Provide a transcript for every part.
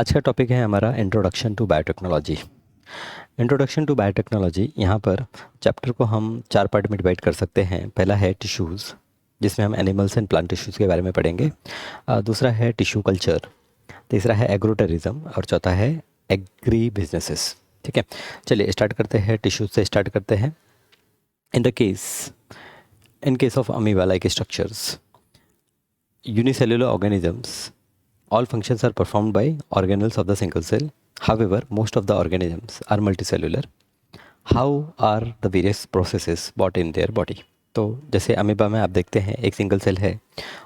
आज का टॉपिक है हमारा introduction to biotechnology. Introduction to biotechnology, यहाँ पर चैप्टर को हम 4 पार्ट में डिवाइड कर सकते हैं। पहला है टिश्यूज़, जिसमें हम एनिमल्स एंड प्लांट टिश्यूज़ के बारे में पढ़ेंगे। दूसरा है टिश्यू कल्चर, तीसरा है एग्रो टूरिज्म और चौथा है एग्री बिजनेसेस। ठीक है, चलिए स्टार्ट करते हैं। टिश्यूज से स्टार्ट करते हैं। In case of amoeba like structures, unicellular organisms, all functions are performed by organelles of the single cell. However, most of the organisms are multicellular. How are the various processes brought in their body? तो जैसे amoeba में आप देखते हैं एक single cell है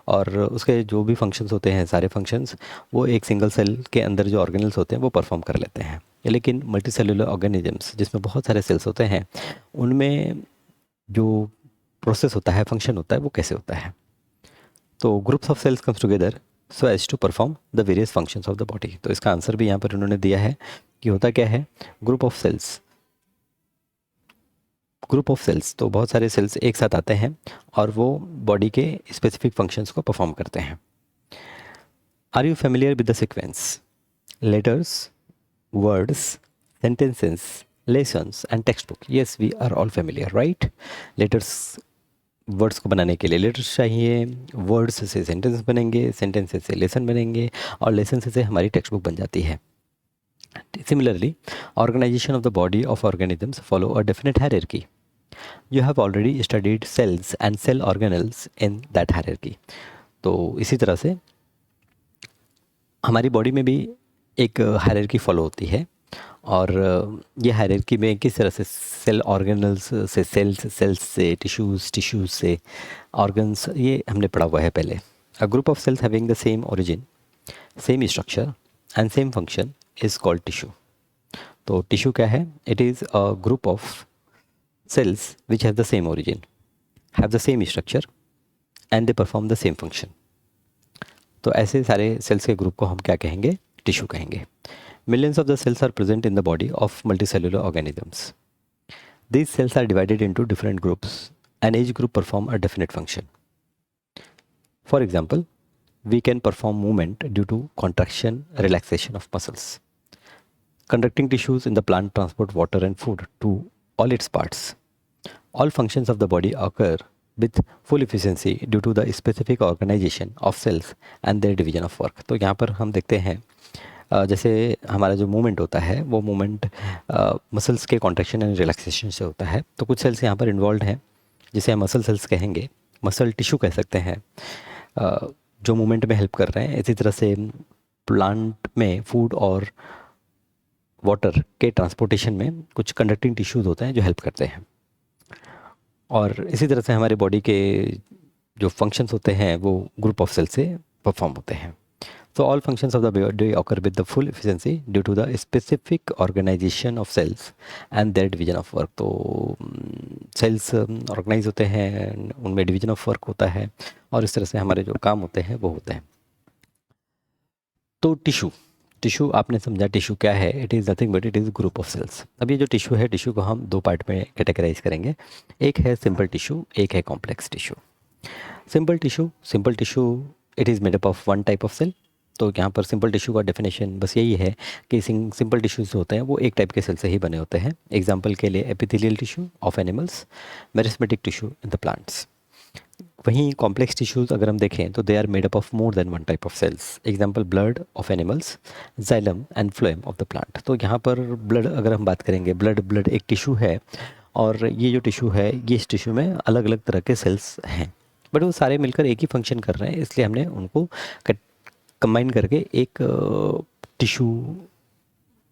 और उसके जो भी फंक्शंस होते हैं, सारे फंक्शंस वो एक सिंगल सेल के अंदर जो ऑर्गेनल्स होते हैं वो परफॉर्म कर लेते हैं। लेकिन मल्टीसेलुलर ऑर्गेनिजम्स जिसमें बहुत सारे सेल्स होते हैं, उनमें जो प्रोसेस होता है, फंक्शन होता है, वो कैसे होता है? तो groups of cells comes together so as to perform the various functions of the body. तो इसका आंसर भी यहाँ पर उन्होंने दिया है कि होता क्या है। ग्रुप ऑफ सेल्स तो बहुत सारे सेल्स एक साथ आते हैं और वो बॉडी के स्पेसिफिक फंक्शंस को परफॉर्म करते हैं। Are you familiar with the sequence? Letters, words, sentences, lessons and textbook. Yes, we are all familiar, right? Letters, words को बनाने के लिए लेटर्स चाहिए, वर्ड्स से सेंटेंस बनेंगे, सेंटेंसेस से लेसन बनेंगे और लेसन से हमारी टेक्स्ट बुक बन जाती है। Similarly, organisation of the body of organisms follow a definite hierarchy. You have already studied cells and cell organelles in that hierarchy. तो इसी तरह से हमारी बॉडी में भी एक हायरार्की फॉलो होती है और ये हायरार्की में किस तरह से सेल ऑर्गेनल्स से सेल्स से टिश्यूज़ से ऑर्गन्स, ये हमने पढ़ा हुआ है पहले। A group of sales having the same origin, same structure and same function is called tissue. तो टिश्यू क्या है? It is a group of cells which have the same origin, have the same structure and they perform the same function. तो ऐसे सारे sales के group को हम क्या कहेंगे? टिश्यू कहेंगे। Millions of the cells are present in the body of multicellular organisms. These cells are divided into different groups and each group perform a definite function. For example, we can perform movement due to contraction, relaxation of muscles. Conducting tissues in the plant transport water and food to all its parts. All functions of the body occur with full efficiency due to the specific organization of cells and their division of work. तो यहाँ पर हम देखते हैं जैसे हमारा जो movement होता है वो मूवमेंट मसल्स के कॉन्ट्रैक्शन एंड रिलैक्सेशन से होता है। तो कुछ सेल्स यहाँ पर इन्वॉल्व हैं जिसे हम मसल सेल्स कहेंगे, मसल टिश्यू कह सकते हैं, जो मूवमेंट में हेल्प कर रहे हैं। इसी तरह से प्लांट में फूड और वाटर के ट्रांसपोर्टेशन में कुछ कंडक्टिंग टिश्यूज़ होते हैं जो हेल्प करते हैं। और इसी तरह से हमारे बॉडी के जो फंक्शंस होते हैं वो ग्रुप ऑफ सेल से परफॉर्म होते हैं। So all functions of the body occur with the full efficiency due to the specific organization of cells and their division of work. तो सेल्स ऑर्गेनाइज होते हैं, उनमें डिवीजन ऑफ वर्क होता है और इस तरह से हमारे जो काम होते हैं वो होते हैं। तो टिश्यू आपने समझा टिश्यू क्या है? It is nothing but it is group of cells. अब ये जो टिश्यू है, टिश्यू को हम 2 पार्ट में कैटेगराइज करेंगे। एक है सिंपल टिश्यू, एक है complex tissue. Simple tissue it is made up of one type of cell. तो यहाँ पर सिंपल टिश्यू का डेफिनेशन बस यही है कि सिंपल टिश्यूज होते हैं वो एक टाइप के सेल से ही बने होते हैं। एग्जाम्पल के लिए epithelial tissue of animals, meristematic tissue in the plants. वहीं कॉम्प्लेक्स टिश्यूज अगर हम देखें तो they are made up of more than one type of cells. Example blood of animals, xylem and phloem of the plant. तो यहाँ पर blood अगर हम बात करेंगे, ब्लड एक टिश्यू है और ये जो टिश्यू है, ये इस टिश्यू में अलग अलग तरह के सेल्स हैं, बट वो सारे मिलकर एक ही फंक्शन कर रहे हैं, इसलिए हमने उनको कंबाइन करके एक टिश्यू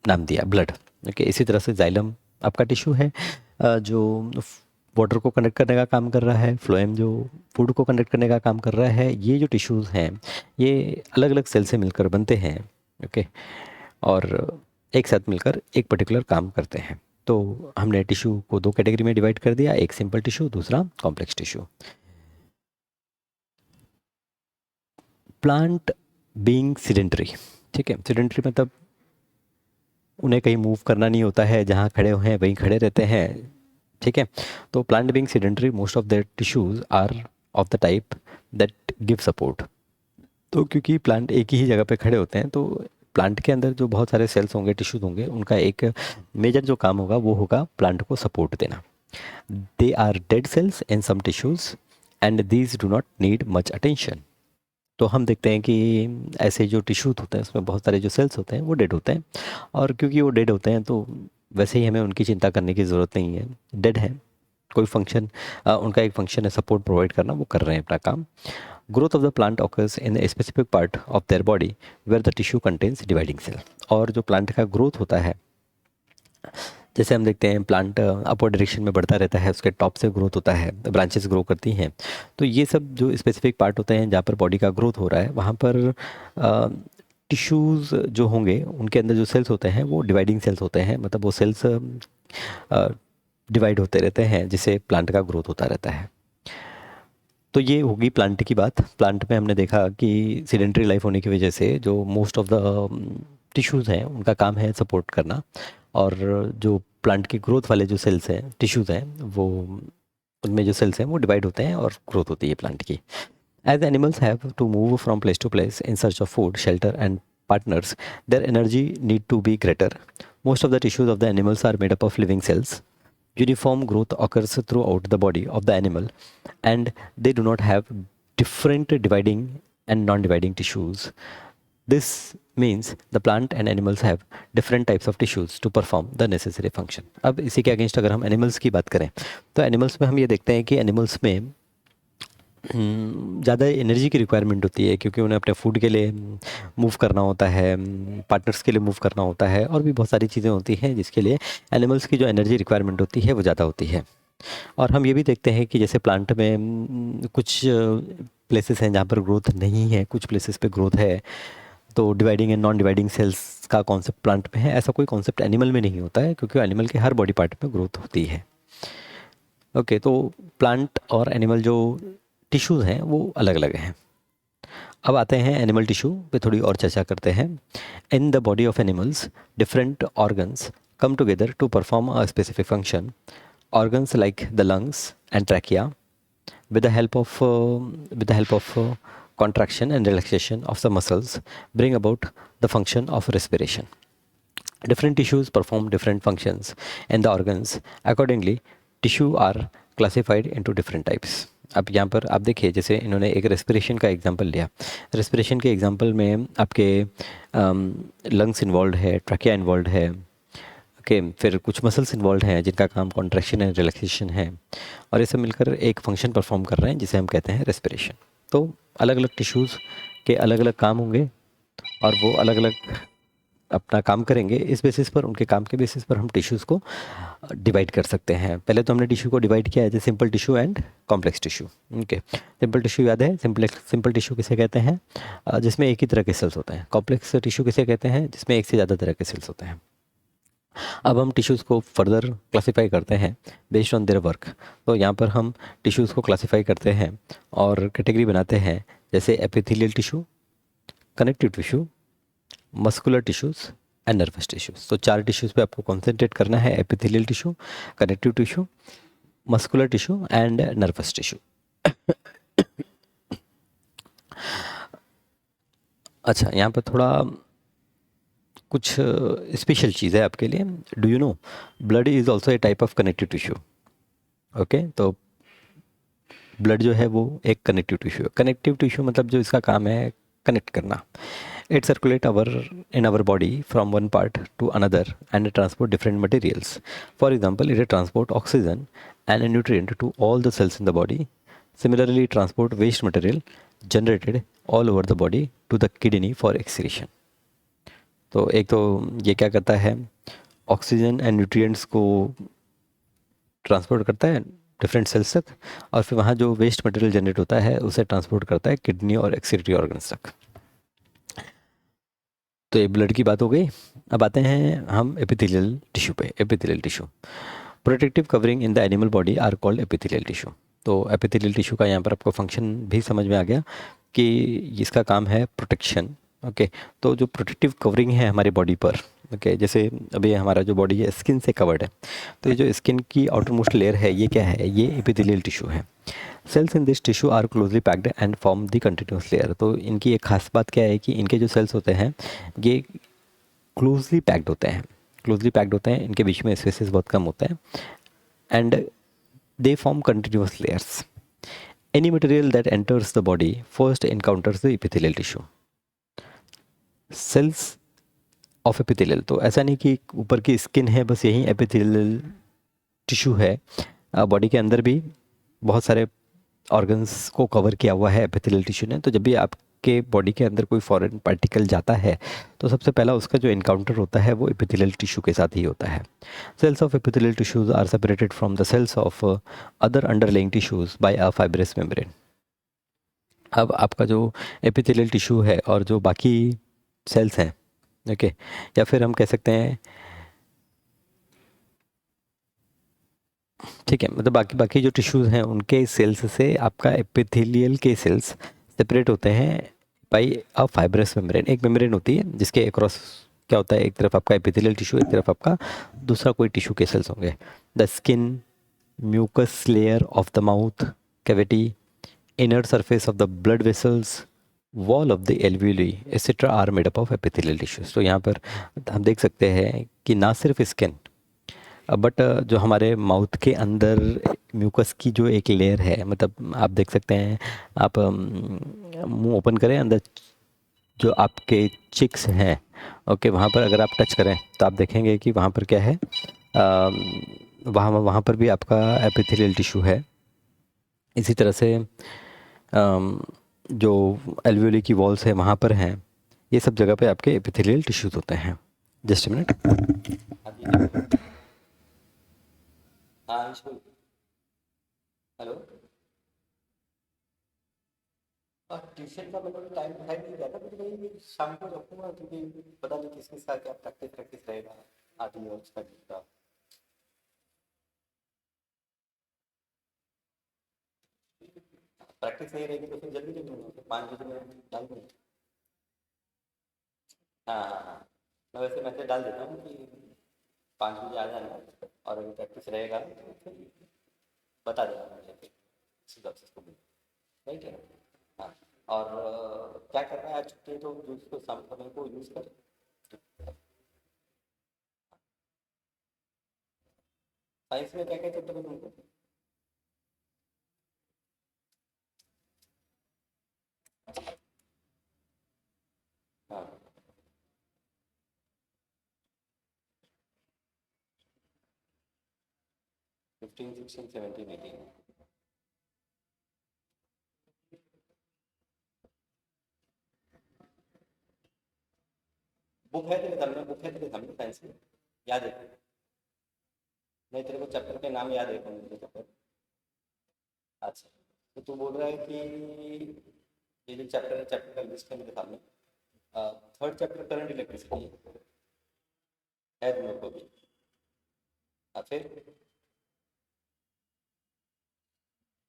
नाम दिया, ब्लड। ओके, इसी तरह से जाइलम आपका टिश्यू है जो वाटर को कनेक्ट करने का काम कर रहा है, फ्लोएम जो फूड को कनेक्ट करने का काम कर रहा है। ये जो टिश्यूज़ हैं ये अलग अलग सेल से मिलकर बनते हैं, ओके, और एक साथ मिलकर एक पर्टिकुलर काम करते हैं। तो हमने टिश्यू को 2 कैटेगरी में डिवाइड कर दिया, एक सिंपल टिश्यू, दूसरा complex tissue. Plant being sedentary, ठीक है, सिडेंटरी मतलब उन्हें कहीं मूव करना नहीं होता है, जहाँ खड़े हुए हैं वहीं खड़े रहते हैं, ठीक है। तो plant being sedentary, most of their tissues are of the type that give support. तो क्योंकि प्लांट एक ही जगह पे खड़े होते हैं तो प्लांट के अंदर जो बहुत सारे सेल्स होंगे, टिश्यूज होंगे, उनका एक मेजर जो काम होगा वो होगा प्लांट को सपोर्ट देना. They are dead cells in some tissues and these do not need much attention. तो हम देखते हैं कि ऐसे जो टिश्यूज होते हैं उसमें बहुत सारे जो सेल्स होते हैं वो डेड होते हैं, और क्योंकि वो डेड होते हैं तो वैसे ही हमें उनकी चिंता करने की ज़रूरत नहीं है. डेड है, कोई फंक्शन, उनका एक फंक्शन है सपोर्ट प्रोवाइड करना, वो कर रहे हैं अपना काम. Growth of the plant occurs in a specific part of their body where the tissue contains dividing cell. और जो प्लांट का ग्रोथ होता है, जैसे हम देखते हैं प्लांट अपवर्ड डायरेक्शन में बढ़ता रहता है, उसके टॉप से ग्रोथ होता है, ब्रांचेस ग्रो करती हैं. तो ये सब जो स्पेसिफिक पार्ट होते हैं जहाँ पर बॉडी का ग्रोथ हो रहा है, वहाँ पर टिश्यूज़ जो होंगे उनके अंदर जो सेल्स होते हैं वो डिवाइडिंग सेल्स होते हैं. मतलब वो सेल्स डिवाइड होते रहते हैं जिससे प्लांट का ग्रोथ होता रहता है. तो ये होगी प्लांट की बात. प्लांट में हमने देखा कि सीडेंट्री लाइफ होने की वजह से जो मोस्ट ऑफ द टिश्यूज़ हैं उनका काम है सपोर्ट करना, और जो प्लांट की ग्रोथ वाले जो सेल्स हैं, टिश्यूज़ हैं, वो उनमें जो सेल्स हैं वो डिवाइड होते हैं और ग्रोथ होती है प्लांट की. As animals have to move from place to place in search of food, shelter, and partners, their energy need to be greater. Most of the tissues of the animals are made up of living cells. Uniform growth occurs throughout the body of the animal, and they do not have different dividing and non-dividing tissues. This means the plant and animals have different types of tissues to perform the necessary function. अब इसी के against अगर हम animals की बात करें तो animals में हम ये देखते हैं कि एनिमल्स में ज़्यादा एनर्जी की रिक्वायरमेंट होती है, क्योंकि उन्हें अपने फूड के लिए मूव करना होता है, पार्टनर्स के लिए मूव करना होता है, और भी बहुत सारी चीज़ें होती हैं जिसके लिए एनिमल्स की जो एनर्जी रिक्वायरमेंट होती है वो ज़्यादा होती है. और हम ये भी देखते हैं कि जैसे प्लांट में कुछ प्लेसेस हैं जहाँ पर ग्रोथ नहीं है, कुछ प्लेसेस पे ग्रोथ है. तो dividing and non dividing cells का कॉन्सेप्ट प्लांट में है, ऐसा कोई कॉन्सेप्ट एनिमल में नहीं होता है, क्योंकि एनिमल के हर बॉडी पार्ट में ग्रोथ होती है. ओके, तो प्लांट और एनिमल जो टिश्यूज़ हैं वो अलग अलग हैं. अब आते हैं एनिमल टिश्यू पे थोड़ी और चर्चा करते हैं. In the body of animals different organs come together to perform a specific function. Organs like the lungs and trachea with the help of contraction and relaxation of the muscles bring about the function of respiration. Different tissues perform different functions in the organs. Accordingly, tissue are classified into different types. अब यहाँ पर आप देखिए, जैसे इन्होंने एक respiration का example लिया. रेस्पिरेशन के एग्जांपल में आपके लंग्स इन्वॉल्व है, ट्रैकिया इन्वॉल्व है, ओके, फिर कुछ मसल्स इन्वॉल्व हैं जिनका काम कॉन्ट्रैक्शन एंड रिलैक्सेशन है, और ये सब मिलकर एक फंक्शन परफॉर्म कर रहे हैं जिसे हम कहते हैं रेस्पिरेशन. तो अलग अलग टिश्यूज़ के अलग अलग काम होंगे और वो अलग अलग अपना काम करेंगे. इस बेसिस पर, उनके काम के बेसिस पर हम टिश्यूज़ को डिवाइड कर सकते हैं. पहले तो हमने टिश्यू को डिवाइड किया है जैसे simple tissue and complex tissue. Okay, simple tissue याद है, सिंपल टिश्यू किसे कहते हैं? जिसमें एक ही तरह के सेल्स होते हैं. कॉम्प्लेक्स टिश्यू किसे कहते हैं? जिसमें एक से ज़्यादा तरह के सेल्स होते हैं. अब हम टिश्यूज़ को फर्दर क्लासीफाई करते हैं बेस्ड ऑन देयर वर्क. तो यहाँ पर हम टिश्यूज़ को क्लासीफाई करते हैं और कैटेगरी बनाते हैं, जैसे epithelial tissue, connective tissue, muscular tissues and nervous tissues. तो 4 टिश्यूज़ पे आपको कॉन्सेंट्रेट करना है: epithelial tissue, connective tissue, muscular tissue and nervous tissue. अच्छा, यहाँ पर थोड़ा कुछ स्पेशल चीज़ है आपके लिए. Do you know blood is also a type of connective tissue. Okay, तो ब्लड जो है वो एक कनेक्टिव टिश्यू है. कनेक्टिव टिश्यू मतलब जो इसका काम है कनेक्ट करना. It circulate in our body from one part to another and transport different materials. For example, it transport oxygen and a nutrient to all the cells in the body. Similarly transport waste material generated all over the body to the kidney for excretion. तो एक तो ये क्या करता है, oxygen and nutrients को transport करता है डिफरेंट सेल्स तक, और फिर वहाँ जो वेस्ट मटेरियल जनरेट होता है उसे ट्रांसपोर्ट करता है किडनी और एक्सक्रीटरी ऑर्गन्स तक. तो ये ब्लड की बात हो गई. अब आते हैं हम एपिथेलियल टिश्यू पे. Epithelial tissue, protective covering in the animal body are called epithelial tissue. तो एपिथेलियल टिश्यू का यहाँ पर आपको फंक्शन भी समझ में आ गया कि इसका काम है प्रोटेक्शन. ओके, तो जो प्रोटेक्टिव कवरिंग है हमारी बॉडी पर, ओके, जैसे अभी हमारा जो बॉडी है स्किन से कवर्ड है, तो ये जो स्किन की आउटर मोस्ट लेयर है ये क्या है, ये एपिथेलियल टिश्यू है। Cells in this tissue are closely packed and form the continuous layer. तो इनकी एक खास बात क्या है कि इनके जो सेल्स होते हैं ये क्लोजली पैक्ड होते हैं, क्लोजली पैक्ड होते हैं, इनके बीच में स्पेसेस बहुत कम होता है, and they form continuous layers. Any material that enters the body first encounters the epithelial tissue. Cells of epithelial, तो ऐसा नहीं कि ऊपर की स्किन है बस यही एपिथेलियल टिश्यू है, बॉडी के अंदर भी बहुत सारे ऑर्गन्स को कवर किया हुआ है एपिथेलियल टिश्यू ने। तो जब भी आपके बॉडी के अंदर कोई फॉरेन पार्टिकल जाता है तो सबसे पहला उसका जो इनकाउंटर होता है वो एपिथेलियल टिश्यू के साथ ही होता है। Cells of epithelial tissues are separated from the cells of other underlying tissues by a fibrous membrane. अब आपका जो एपिथेलियल टिश्यू है और जो बाकी सेल्स हैं, ओके, या फिर हम कह सकते हैं, ठीक है, मतलब बाकी बाकी जो टिश्यूज़ हैं उनके सेल्स से आपका एपिथेलियल के सेल्स सेपरेट होते हैं बाई अ फाइब्रस मेम्ब्रेन। एक मेम्ब्रेन होती है जिसके अक्रॉस क्या होता है, एक तरफ आपका एपिथेलियल टिश्यू, एक तरफ आपका दूसरा कोई टिश्यू के सेल्स होंगे। The skin, mucus layer of the mouth cavity, inner surface of the blood vessels, wall of the alveoli etcetera are made up of epithelial tissues. तो यहाँ पर हम देख सकते हैं कि ना सिर्फ स्किन, बट जो हमारे माउथ के अंदर म्यूकस की जो एक लेयर है, मतलब आप देख सकते हैं, आप मुंह ओपन करें, अंदर जो आपके चिक्स हैं, ओके, वहाँ पर अगर आप टच करें तो आप देखेंगे कि वहाँ पर क्या है, वहाँ वहाँ पर भी आपका एपिथेलियल टिश्यू है। इसी तरह से जो एल्वियोली की वॉल्स है वहाँ पर हैं, ये सब जगह पे आपके एपिथेलियल टिश्यूज होते हैं। Just minute. हाँ, हेलो। और ट्यूशन का मैंने टाइम डिसाइड नहीं किया था, बट वही शाम को रखूंगा क्योंकि पता नहीं किस किस का क्या प्रैक्टिस प्रैक्टिस रहेगा आदि और उसका का। प्रैक्टिस नहीं रहेगी तो फिर जल्दी जल्दी होगा, फिर 5 बजे मैं डाल दूँगा। हाँ हाँ हाँ, मैं वैसे मैसेज डाल देता हूँ कि 5 बजे आ जाना, और अगर प्रैक्टिस रहेगा तो फिर बता देना मुझे, फिर सीधा से उसको भी, राइट है। हाँ, और क्या कर रहा है आज छुट्टी है तो जो उसको समय को यूज़ कर। साइंस में क्या क्या चैप्टर है तुमको? हाँ, 15, 16, 17, 18। बुक है तेरे सामने, बुक है तेरे सामने साइंस में, याद है? नहीं, तेरे को चैप्टर के नाम याद है कौन से चैप्टर? अच्छा, तो तू बोल रहा है कि ये जो चैप्टर है, चैप्टर का लिस्ट है मेरे सामने। थर्ड चैप्टर करंट इलेक्ट्रिसिटी है तुम लोग को भी? फिर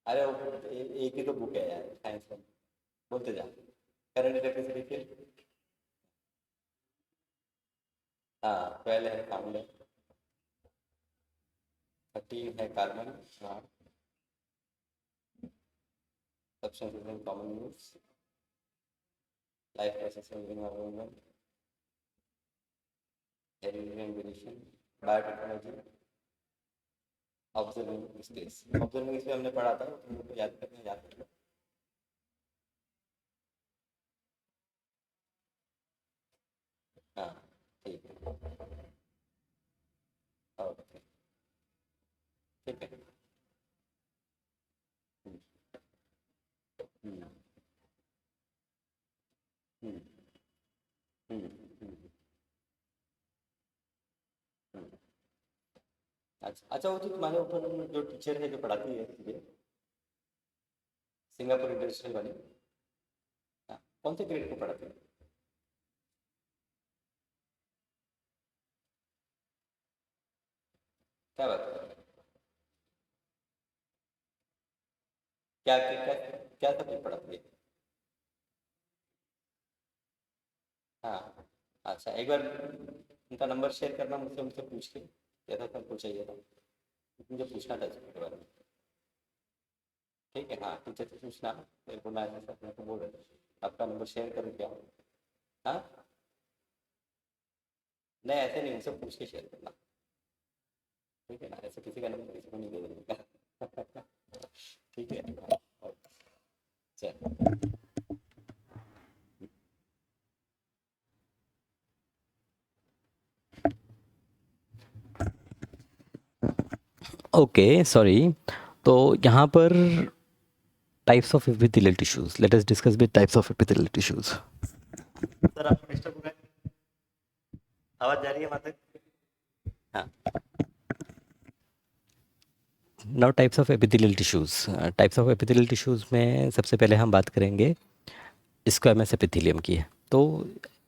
अरे एक ही तो बुक है यार साइंस में, बोलते जा। करंट इलेक्ट्रिसिटी फिर, हाँ 12 है साउंड है, 13 है कार्बन, हाँ, substances in common use, life process living organism, variation, biotechnology, observing space. Observing space हमने पढ़ा था, तुम लोग को याद करना, याद कर लो। हाँ, ठीक है, ओके, ठीक है। हम्म, हम्म, हम्म, हम्म, हम्म, हम्म। अच्छा अच्छा, वो जो तुम्हारे ऊपर जो टीचर है जो पढ़ाती है तुझे, सिंगापुर इंटरनेशनल वाली, हाँ, कौन से ग्रेड को पढ़ाती है? क्या बात है? क्या क्या क्या, क्या सब्जेक्ट पढ़ाती है? हाँ, अच्छा, एक बार उनका नंबर शेयर करना मुझसे उनसे पूछ के, कैसा तुमको चाहिए था, मुझे पूछना था इसके बारे में। ठीक है, हाँ टीचर से पूछना, मेरे को ना ऐसा अपने को बोल रहे थे, आपका नंबर शेयर करूँ क्या? हाँ, नहीं ऐसे नहीं, उनसे पूछ के शेयर करना। ठीक है ना, ऐसे किसी का नंबर किसी को नहीं दे देने का। ठीक है, हाँ, चल। ओके सॉरी, तो यहाँ पर types of epithelial tissues, let us discuss with types of epithelial tissues. Sir आपको डिस्टर्ब हो रहा है, आवाज जा रही है वहाँ तक? हाँ, now types of epithelial tissues. Types of epithelial tissues में सबसे पहले हम बात करेंगे स्क्वैमस एपिथेलियम की है। तो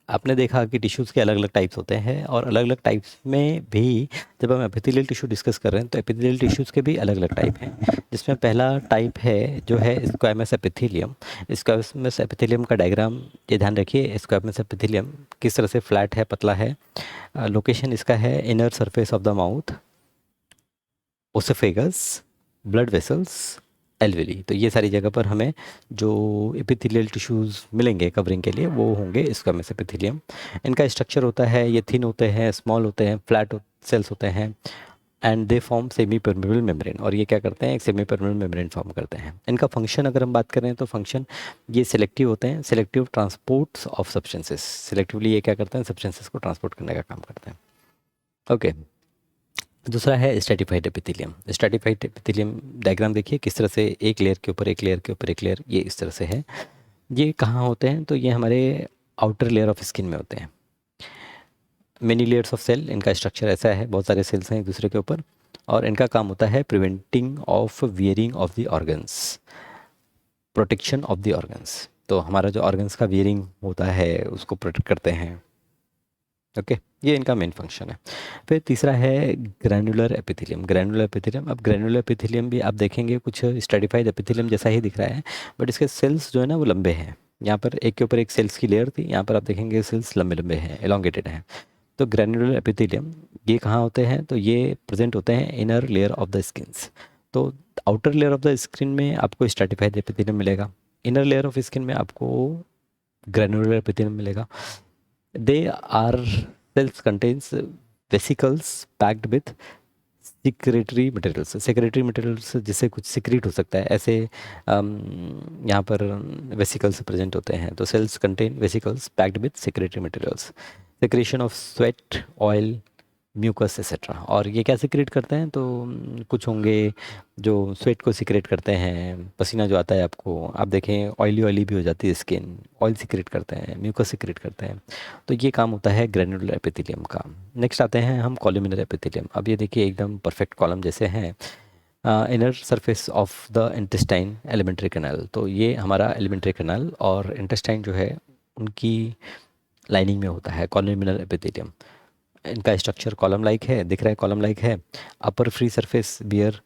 आपने देखा कि टिश्यूज़ के अलग अलग टाइप्स होते हैं, और अलग अलग टाइप्स में भी जब हम एपिथेलियल टिश्यू डिस्कस कर रहे हैं तो एपिथेलियल टिश्यूज़ के भी अलग अलग टाइप हैं, जिसमें पहला टाइप है जो है स्क्वैमस एपिथेलियम। स्क्वैमस एपिथेलियम का डायग्राम ये ध्यान रखिए, स्क्वैमस एपिथेलियम किस तरह से फ्लैट है, पतला है। लोकेशन इसका है inner surface of the mouth, oesophagus, blood vessels, alveoli. तो ये सारी जगह पर हमें जो एपिथेलियल टिश्यूज़ मिलेंगे कवरिंग के लिए वो होंगे स्क्वैमस एपिथेलियम। इनका स्ट्रक्चर होता है, ये थिन होते हैं, स्मॉल होते हैं, फ्लैट सेल्स होते हैं, and they form semi permeable membrane. और ये क्या करते हैं, एक सेमी परमेबल मेम्ब्रेन फॉर्म करते हैं। इनका फंक्शन अगर हम बात करें तो फंक्शन ये सिलेक्टिव होते हैं, selective transports of substances. Selectively ये क्या करते हैं, सब्सटेंसेस को ट्रांसपोर्ट करने का काम करते हैं। ओके, दूसरा है stratified epithelium. Stratified epithelium diagram देखिए किस तरह से, एक लेयर के ऊपर एक लेयर के ऊपर एक लेयर, ये इस तरह से है। ये कहाँ होते हैं, तो ये हमारे आउटर लेयर ऑफ स्किन में होते हैं। मेनी लेयर्स ऑफ सेल, इनका स्ट्रक्चर ऐसा है, बहुत सारे सेल्स हैं एक दूसरे के ऊपर, और इनका काम होता है preventing of wearing of the organs, protection of the organs. तो हमारा जो ऑर्गन्स का वियरिंग होता है उसको प्रोटेक्ट करते हैं। ओके, ये इनका मेन फंक्शन है। फिर तीसरा है ग्रैनुलर एपिथेलियम। ग्रैनुलर एपिथेलियम, अब ग्रैनुलर एपिथेलियम भी आप देखेंगे कुछ स्ट्रेटिफाइड एपिथेलियम जैसा ही दिख रहा है, बट इसके सेल्स जो है ना वो लंबे हैं। यहाँ पर एक के ऊपर एक सेल्स की लेयर थी, यहाँ पर आप देखेंगे सेल्स लंबे लंबे हैं, एलोंगेटेड हैं। तो ग्रैनुलर एपिथेलियम ये कहाँ होते हैं, तो ये प्रेजेंट होते हैं inner layer of the skins. तो outer layer of the skin में आपको स्ट्रेटिफाइड एपिथेलियम मिलेगा, इनर लेयर ऑफ स्किन में आपको ग्रैनुलर एपिथेलियम मिलेगा। They are cells contains vesicles packed with secretory materials। secretory materials जिससे कुछ secrete हो सकता है, ऐसे यहाँ पर vesicles प्रेजेंट होते हैं। तो cells contain vesicles packed with secretory materials, secretion of sweat, oil, mucus etcetera. और ये क्या सिक्रेट करते हैं, तो कुछ होंगे जो स्वेट को सिक्रेट करते हैं, पसीना जो आता है आपको, आप देखें ऑयली ऑयली भी हो जाती है स्किन, ऑयल सिक्रेट करते हैं, म्यूकस सिक्रेट करते हैं। तो ये काम होता है ग्रैनुलर एपिथेलियम का। नेक्स्ट आते हैं हम कॉलमिनर एपिथेलियम। अब ये देखिए एकदम परफेक्ट कॉलम जैसे हैं। Inner surface of the intestine, alimentary canal. तो ये हमारा एलिमेंट्री कैनाल और इंटेस्टाइन जो है उनकी लाइनिंग में होता है कॉलमिनर एपिथेलियम। इनका स्ट्रक्चर कॉलम लाइक है, दिख रहा है कॉलम लाइक है। Upper free surface bear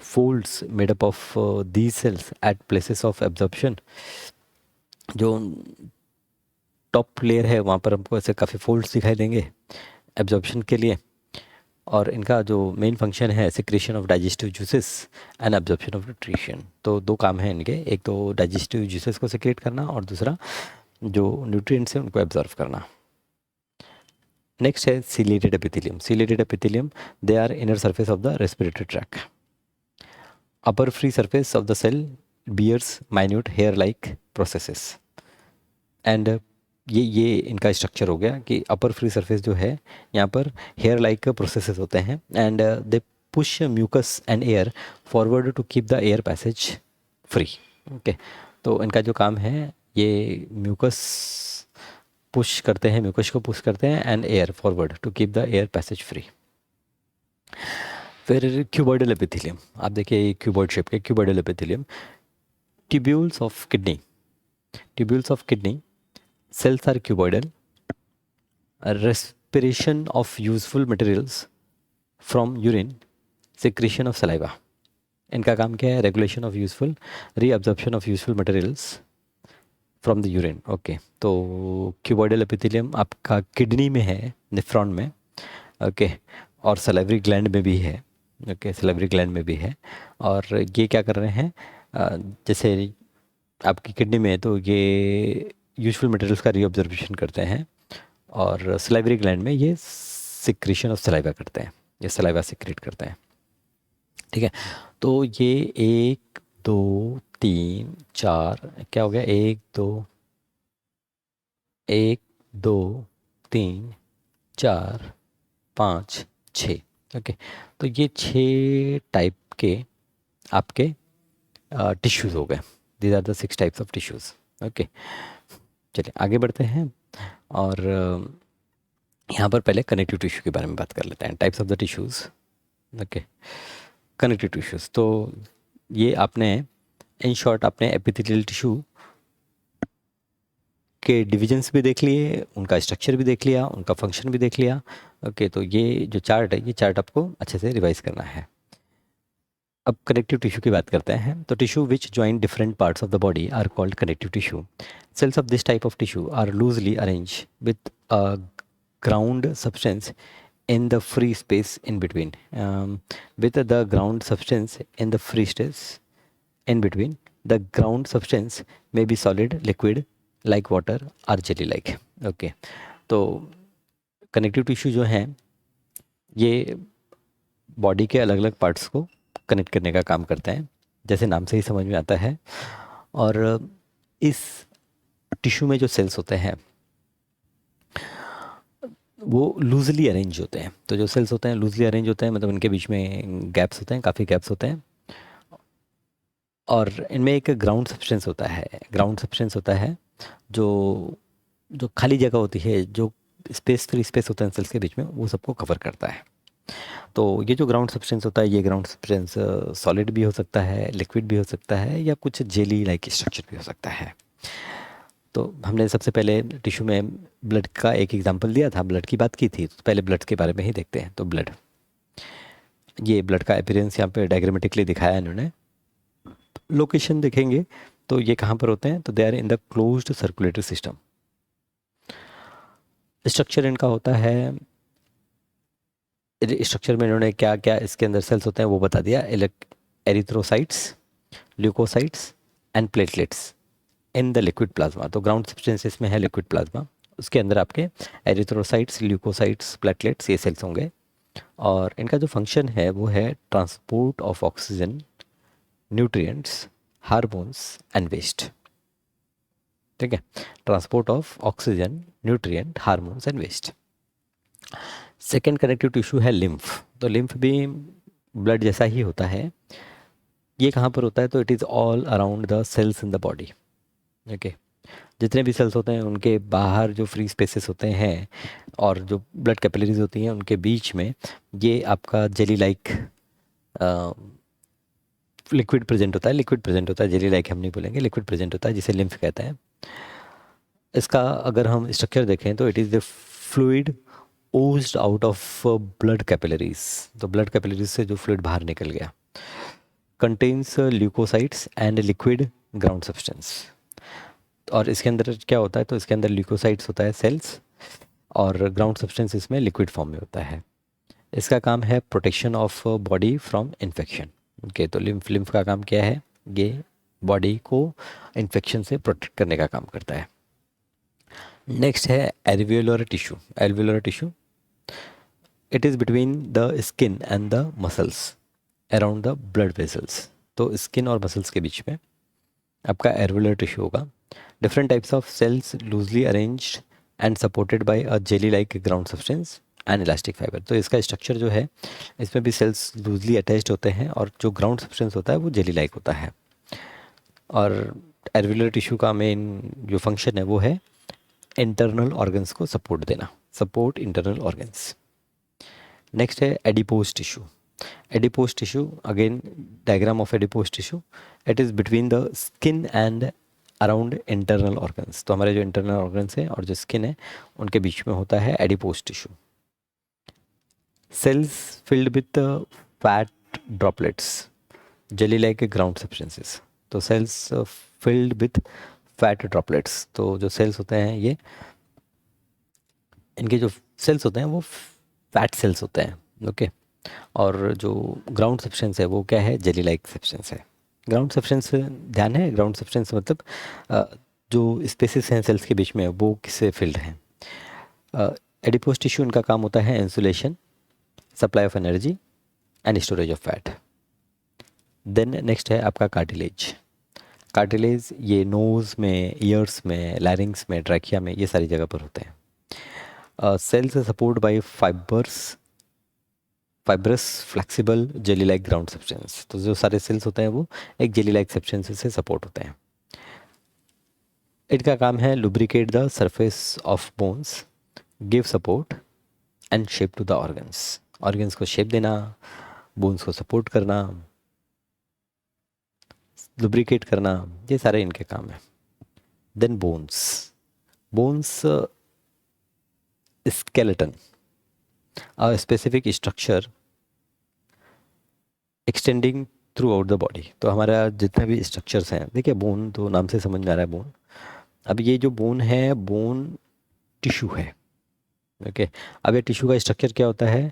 folds made up of these cells at places of absorption. जो टॉप लेयर है वहाँ पर हमको ऐसे काफ़ी फोल्ड्स दिखाई देंगे एब्जॉर्प्शन के लिए। और इनका जो मेन फंक्शन है secretion of digestive juices and absorption of nutrition. तो दो काम हैं इनके, एक तो डाइजेस्टिव जूसेस को सिक्रेट करना और दूसरा जो न्यूट्रिएंट्स हैं उनको एब्जॉर्व करना। नेक्स्ट है ciliated epithelium. Ciliated epithelium, they are inner surface of the respiratory tract. Upper free surface of the cell bears minute hair like processes. And ये इनका स्ट्रक्चर हो गया कि अपर फ्री सरफेस जो है यहाँ पर हेयर लाइक प्रोसेसेस होते हैं, and they push mucus and air forward to keep the air passage free. Okay, तो इनका जो काम है ये म्यूकस पुश करते हैं, म्यूकस को पुश करते हैं and air forward to keep the air passage free. फिर क्यूबॉइडल एपिथेलियम, आप देखिए ये क्यूबॉइड शेप के cuboidal epithelium. Tubules of kidney, tubules of kidney cells are cuboidal, a respiration of useful materials from urine, secretion of saliva। इनका काम क्या है, regulation of useful, reabsorption of useful materials from the urine. Okay, तो cuboidal epithelium आपका kidney में है, nephron में, okay, और सलाइवरी ग्लैंड में भी है। ओके, सलाइवरी ग्लैंड में भी है। और ये क्या कर रहे हैं, जैसे आपकी किडनी में है तो ये यूजफुल मटेरियल्स का रीऑब्जर्वेशन करते हैं, और सलाइवरी ग्लैंड में ये सिक्रीशन ऑफ सलाइवा करते हैं, ये सलाइवा सिक्रेट करते हैं। ठीक है, तो ये 1 2 3 4 क्या हो गया, 1 2 3 4 5 6। ओके, तो ये 6 टाइप के आपके टिश्यूज़ हो गए। These are the 6 types of tissues. Okay, चलिए आगे बढ़ते हैं। और यहाँ पर पहले कनेक्टिव टिश्यू के बारे में बात कर लेते हैं, types of the tissues. Okay, connective tissues, तो ये आपने इन शॉर्ट आपने एपिथेलियल टिश्यू के डिविजन्स भी देख लिए, उनका स्ट्रक्चर भी देख लिया, उनका फंक्शन भी देख लिया। ओके, तो ये जो चार्ट है, ये चार्ट आपको अच्छे से रिवाइज करना है। अब कनेक्टिव टिश्यू की बात करते हैं। तो tissue which join different parts of the body are called connective tissue. Cells of this type of tissue are loosely arrange with a ground substance in the free space in between. With the ground substance in the free space in between, the ground substance may be solid, liquid like water or jelly like. Okay, तो connective tissue जो हैं ये body के अलग अलग parts को connect करने का काम करते हैं, जैसे नाम से ही समझ में आता है। और इस टिश्यू में जो सेल्स होते हैं वो लूजली अरेंज होते हैं। तो जो सेल्स होते हैं लूजली अरेंज होते हैं, मतलब उनके बीच में गैप्स होते हैं, काफ़ी गैप्स होते हैं। और इनमें एक ग्राउंड सब्सटेंस होता है, ग्राउंड सब्सटेंस होता है जो जो खाली जगह होती है, जो स्पेस फ्री स्पेस होता है सेल्स के बीच में, वो सबको कवर करता है। तो ये जो ग्राउंड सब्सटेंस होता है, ये ग्राउंड सब्सटेंस सॉलिड भी हो सकता है, लिक्विड भी हो सकता है, या कुछ जेली लाइक स्ट्रक्चर भी हो सकता है। तो हमने सबसे पहले टिश्यू में ब्लड का एक एग्जांपल दिया था, ब्लड की बात की थी, तो पहले ब्लड के बारे में ही देखते हैं। तो ब्लड, ये ब्लड का अपीयरेंस यहाँ पे डायग्रामेटिकली दिखाया है इन्होंने। लोकेशन देखेंगे तो ये कहाँ पर होते हैं, तो they are in the closed circulatory system. Structure इनका होता है, स्ट्रक्चर में इन्होंने क्या क्या इसके अंदर सेल्स होते हैं वो बता दिया। Erythrocytes, leukocytes and platelets in the liquid plasma. तो ग्राउंड सब्सटेंसेस में है लिक्विड प्लाज्मा, उसके अंदर आपके एरिथ्रोसाइट्स, ल्यूकोसाइट्स, प्लेटलेट्स, ये सेल्स होंगे। और इनका जो फंक्शन है वो है transport of oxygen, nutrients, hormones and waste. ठीक है, transport of oxygen, nutrient, hormones and waste. Second connective tissue है लिम्फ। तो लिम्फ भी ब्लड जैसा ही होता है। ये कहाँ पर होता है, तो it is all around the cells in the body. Okay, जितने भी सेल्स होते हैं उनके बाहर जो फ्री स्पेसेस होते हैं और जो ब्लड कैपिलरीज होती हैं उनके बीच में ये आपका जेली लाइक लिक्विड प्रेजेंट होता है। लिक्विड प्रेजेंट होता है, जेली लाइक हम नहीं बोलेंगे, लिक्विड प्रेजेंट होता है, जिसे लिम्फ कहते हैं। इसका अगर हम स्ट्रक्चर देखें तो it is the fluid oozed out of blood capillaries. तो ब्लड कैपिलरीज से जो फ्लूइड बाहर निकल गया, contains leucocytes and liquid ground substance. और इसके अंदर क्या होता है, तो इसके अंदर ल्यूकोसाइट्स होता है सेल्स, और ग्राउंड सब्सटेंस इसमें लिक्विड फॉर्म में होता है। इसका काम है protection of body from infection. Okay, तो लिम्फ का काम क्या है, ये बॉडी को इन्फेक्शन से प्रोटेक्ट करने का काम करता है। नेक्स्ट है alveolar tissue. Alveolar tissue, it is between the skin and the muscles around the blood vessels. तो स्किन और मसल्स के बीच में आपका एल्वियोलर टिश्यू होगा। Different types of cells loosely arranged and supported by a jelly like ground substance and elastic fibre. तो इसका structure जो है, इसमें भी सेल्स लूजली अटैच्ड होते हैं, और जो ग्राउंड सब्सटेंस होता है वो जेली लाइक होता है। और एल्वियोलर टिश्यू का मेन जो फंक्शन है वो है इंटरनल ऑर्गन्स को सपोर्ट देना, सपोर्ट इंटरनल ऑर्गन्स। नेक्स्ट है adipose tissue. Adipose tissue, again diagram of adipose tissue, it is between the skin and around internal organs. तो हमारे जो इंटरनल ऑर्गन्स हैं और जो स्किन है उनके बीच में होता है adipose tissue. Cells filled with fat droplets, jelly like ground substances. तो cells filled with fat droplets, तो जो सेल्स होते हैं ये, इनके जो सेल्स होते हैं वो फैट सेल्स होते हैं। ओके, और जो ग्राउंड सब्सटेंस है वो क्या है, जेली लाइक सब्सटेंस है। ग्राउंड सब्सटेंस ध्यान है, ग्राउंड सब्सटेंस मतलब अ, जो स्पेसिस हैं सेल्स के बीच में वो किससे फिल्ड हैं। एडिपोज टिश्यू इनका काम होता है insulation, supply of energy and storage of fat. Then next है आपका कार्टिलेज। कार्टिलेज ये नोज़ में, ईयर्स में, लैरिंग्स में, ट्रैकिया में, ये सारी जगह पर होते हैं। Cells support by fibrous flexible jelly like ground substance. तो जो सारे सेल्स होते हैं वो एक जेली लाइक सब्सटेंस से सपोर्ट होते हैं। इनका काम है lubricate the surface of bones, give support and shape to the organs. Organs को शेप देना, बोन्स को सपोर्ट करना, लुब्रिकेट करना, ये सारे इनके काम है। Then bones. Bones skeleton, a specific structure extending throughout the body. तो हमारा जितने भी स्ट्रक्चर्स हैं, देखिए बोन तो नाम से समझ में आ रहा है बोन। अब ये जो बोन है, बोन टिश्यू है। ओके, अब ये टिश्यू का स्ट्रक्चर क्या होता है,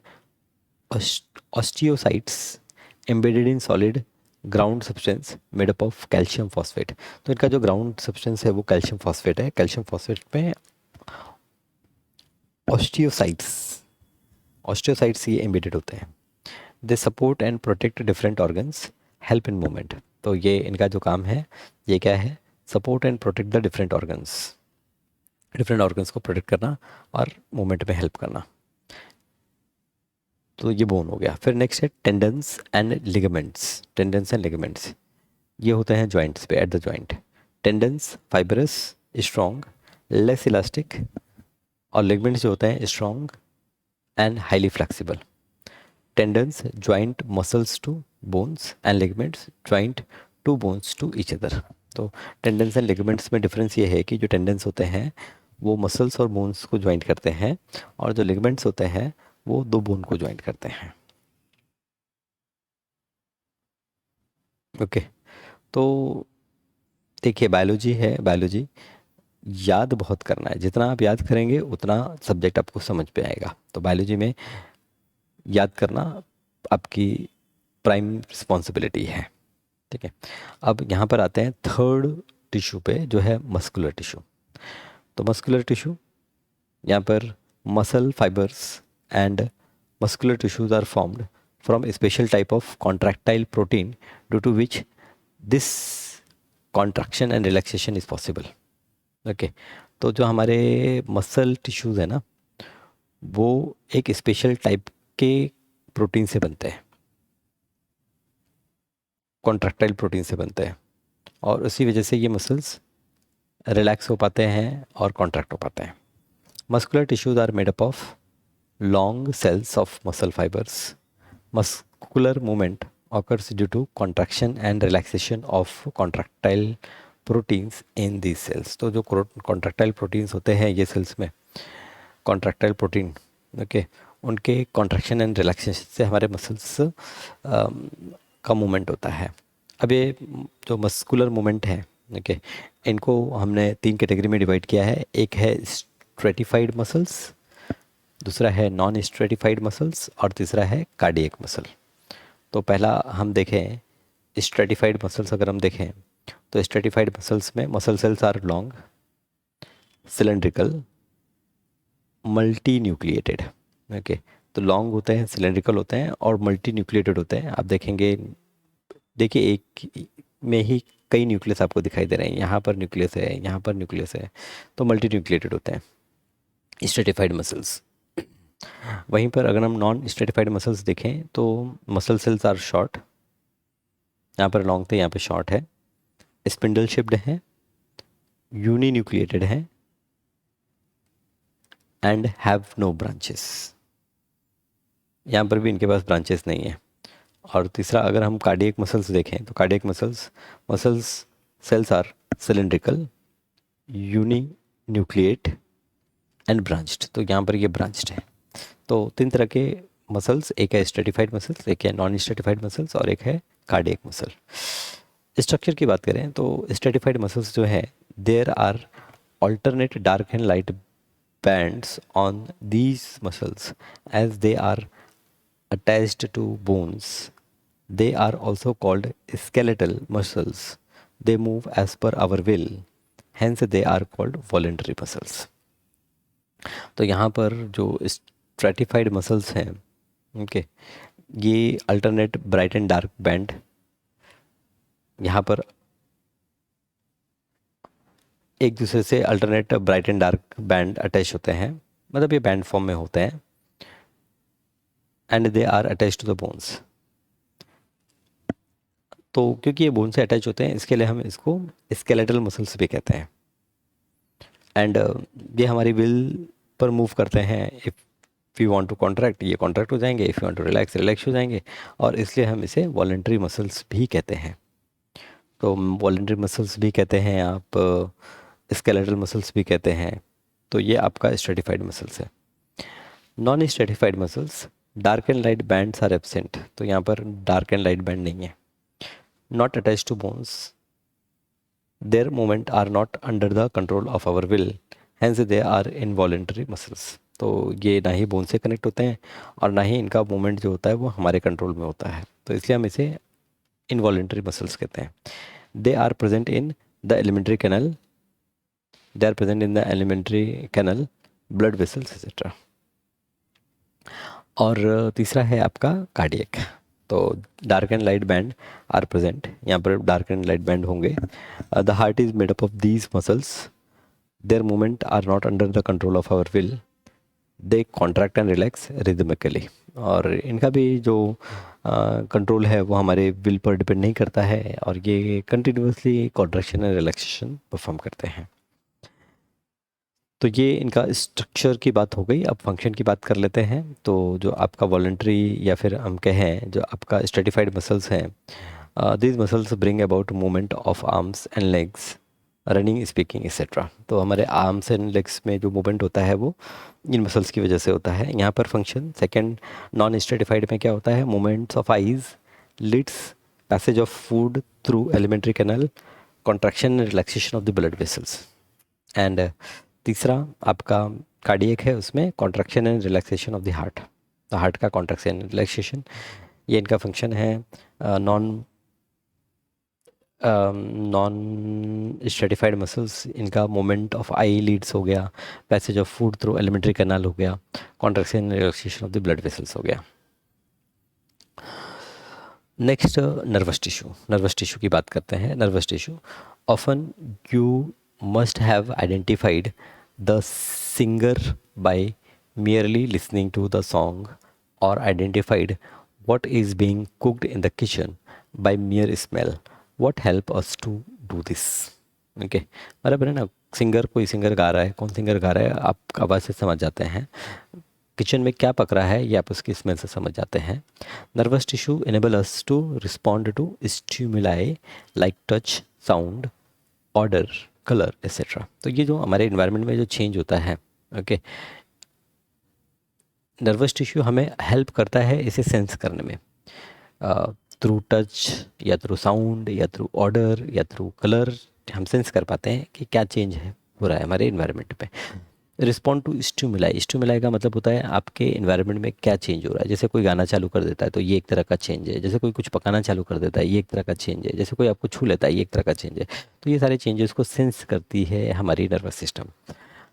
osteocytes embedded in solid ground substance made up of calcium phosphate. तो इनका जो ग्राउंड सब्सटेंस है वो कैल्शियम फॉस्फेट है। कैल्शियम फॉस्फेट में ऑस्टियोसाइट्स ऑस्टियोसाइट्स ये एम्बेडेड होते हैं। They support and protect different organs, help in movement. तो ये इनका जो काम है ये क्या है, support and protect the different organs, different organs को प्रोटेक्ट करना और मूवमेंट में हेल्प करना। तो ये बोन हो गया। फिर नेक्स्ट है tendons and ligaments. Tendons and ligaments ये होते हैं जॉइंट्स पे, at the joint. Tendons fibrous, strong, less elastic, और लिगामेंट्स जो होते हैं strong and highly flexible. Tendons joint muscles to bones and ligaments joint two bones to each other। तो tendons and ligaments में डिफरेंस ये है कि जो टेंडन्स होते हैं वो मसल्स और बोन्स को ज्वाइंट करते हैं, और जो लिगामेंट्स होते हैं वो दो बोन को ज्वाइंट करते हैं। ओके, तो देखिए बायोलॉजी है, बायोलॉजी याद बहुत करना है, जितना आप याद करेंगे उतना सब्जेक्ट आपको समझ पे आएगा। तो बायोलॉजी में याद करना आपकी प्राइम रिस्पॉन्सिबिलिटी है। ठीक है, अब यहाँ पर आते हैं थर्ड टिश्यू पे, जो है मस्कुलर टिश्यू। तो मस्कुलर टिश्यू, यहाँ पर muscle fibres and muscular tissues are formed from a special type of contractile protein due to which this contraction and relaxation is possible. Okay, तो जो हमारे मसल टिश्यूज है ना, वो एक स्पेशल टाइप के प्रोटीन से बनते हैं, कॉन्ट्रैक्टाइल प्रोटीन से बनते हैं, और उसी वजह से ये मसल्स रिलैक्स हो पाते हैं और कॉन्ट्रैक्ट हो पाते हैं। Muscular tissues are made up of long cells of muscle fibres. Muscular movement occurs due to contraction and relaxation of contractile proteins in these cells। तो जो contractile proteins होते हैं ये सेल्स में, contractile protein, ओके, उनके contraction and relaxation से हमारे muscles का मूवमेंट होता है। अब ये जो मस्कुलर मूवमेंट है, ओके, इनको हमने तीन कैटेगरी में डिवाइड किया है। एक है स्ट्रेटिफाइड मसल्स, दूसरा है नॉन स्ट्रेटिफाइड मसल्स, और तीसरा है कार्डियक मसल। तो पहला हम देखें स्ट्रेटिफाइड मसल्स। अगर हम देखें तो स्ट्रेटिफाइड मसल्स में muscle cells are long, cylindrical, multi nucleated. Okay, तो लॉन्ग होते हैं, सिलेंड्रिकल होते हैं और मल्टी न्यूक्लिएटेड होते हैं। आप देखेंगे, देखिए एक में ही कई न्यूक्लियस आपको दिखाई दे रहे हैं, यहाँ पर न्यूक्लियस है, यहाँ पर न्यूक्लियस है, तो मल्टी न्यूक्लिएटेड होते हैं स्ट्रेटिफाइड मसल्स। वहीं पर अगर हम नॉन स्ट्रेटिफाइड मसल्स देखें तो मसल सेल्स आर शॉर्ट, यहाँ पर लॉन्ग थे, यहाँ पे शॉर्ट है, स्पिंडल शेप्ड है, यूनी न्यूक्लिएटेड है एंड हैव नो ब्रांचेस। यहाँ पर भी इनके पास ब्रांचेस नहीं है। और तीसरा अगर हम कार्डियक मसल्स देखें तो cardiac muscles cells are cylindrical, uni nucleate and branched. तो यहाँ पर ये ब्रांच्ड है। तो तीन तरह के मसल्स, एक है स्ट्रेटिफाइड मसल्स, एक है नॉन स्ट्रेटिफाइड मसल्स और एक है कार्डियक मसल। स्ट्रक्चर की बात करें तो स्ट्रेटिफाइड मसल्स जो है, there are alternate dark and light bands on these muscles as they are attached to bones. They are also called skeletal muscles. They move as per our will. Hence they are called voluntary muscles. तो यहाँ पर जो stratified muscles हैं, okay, ये alternate bright and dark band, यहाँ पर एक दूसरे से alternate bright and dark band attach होते हैं, मतलब ये बैंड फॉर्म में होते हैं, and they are attach to the bones. तो क्योंकि ये बोन से अटैच होते हैं, इसके लिए हम इसको स्केलेटल मसल्स भी कहते हैं। एंड ये हमारी विल पर मूव करते हैं। If we want to contract, ये कॉन्ट्रैक्ट हो जाएंगे, if you want to relax, relax हो जाएंगे, और इसलिए हम इसे वॉलंटरी मसल्स भी कहते हैं। तो वॉलंटरी मसल्स भी कहते हैं, आप स्केलेटल मसल्स भी कहते हैं। तो ये आपका स्ट्रेटिफाइड मसल्स है। Non stratified muscles, dark and light bands are absent. तो यहाँ पर डार्क एंड लाइट बैंड नहीं है। Not attach to bones, their movement are not under the control of our will, hence they are involuntary muscles. तो ये ना ही bone से connect होते हैं और ना ही इनका मूवमेंट जो होता है वो हमारे कंट्रोल में होता है, तो इसलिए हम इसे इनवॉलेंटरी मसल्स कहते हैं। They are present in the alimentary canal, they are present in the alimentary canal, blood vessels etcetera. और तीसरा है आपका कार्डियक। तो dark and light band are present, यहाँ पर डार्क एंड लाइट बैंड होंगे। The heart is made up of these muscles, their movement are not under the control of our will, they contract and relax rhythmically. और इनका भी जो control है वो हमारे विल पर डिपेंड नहीं करता है, और ये continuously contraction and relaxation perform करते हैं। तो ये इनका स्ट्रक्चर की बात हो गई। अब फंक्शन की बात कर लेते हैं। तो जो आपका वॉलंटरी या फिर हम कहें जो आपका स्ट्रेटिफाइड मसल्स हैं, these muscles bring about movement of arms and legs, running, speaking etcetera. तो हमारे आर्म्स एंड लेग्स में जो मूवमेंट होता है वो इन मसल्स की वजह से होता है। यहाँ पर फंक्शन सेकेंड नॉन स्ट्रेटिफाइड में क्या होता है, movements of eyes, lids, passage of food through alimentary canal, contraction and relaxation of the blood vessels. And तीसरा आपका कार्डियक है, उसमें contraction and relaxation of the heart, तो हार्ट का कॉन्ट्रैक्शन एंड रिलैक्सेशन, ये इनका फंक्शन है। नॉन स्ट्रेटिफाइड मसल्स, इनका मूवमेंट ऑफ आई लीड्स हो गया, passage of food through alimentary canal हो गया, contraction and relaxation of the blood vessels हो गया। Next nervous tissue. Nervous tissue की बात करते हैं। Nervous tissue, often you must have identified the singer by merely listening to the song, or identified what is being cooked in the kitchen by mere smell. What help us to do this? Okay, बराबर है ना। Singer, कोई singer गा रहा है, कौन singer गा रहा है आप आवाज़ से समझ जाते हैं। किचन में क्या पक रहा है ये आप उसकी स्मेल से समझ जाते हैं। Nervous tissue enable us to respond to stimuli like touch, sound, odour, colour etcetera. तो ये जो हमारे इन्वायरमेंट में जो चेंज होता है, ओके, नर्वस टिश्यू हमें हेल्प करता है इसे सेंस करने में, थ्रू टच या थ्रू साउंड या थ्रू ऑर्डर या थ्रू कलर हम सेंस कर पाते हैं कि क्या चेंज है हो रहा है हमारे इन्वायरमेंट पे। रिस्पॉन्ड टू स्टिमुलाई, स्टिमुलाई का मतलब होता है आपके इन्वायरमेंट में क्या चेंज हो रहा है। जैसे कोई गाना चालू कर देता है तो ये एक तरह का चेंज है, जैसे कोई कुछ पकाना चालू कर देता है ये एक तरह का चेंज है, जैसे कोई आपको छू लेता है ये एक तरह का चेंज है। तो ये सारे चेंजेस को सेंस करती है हमारी nervous system.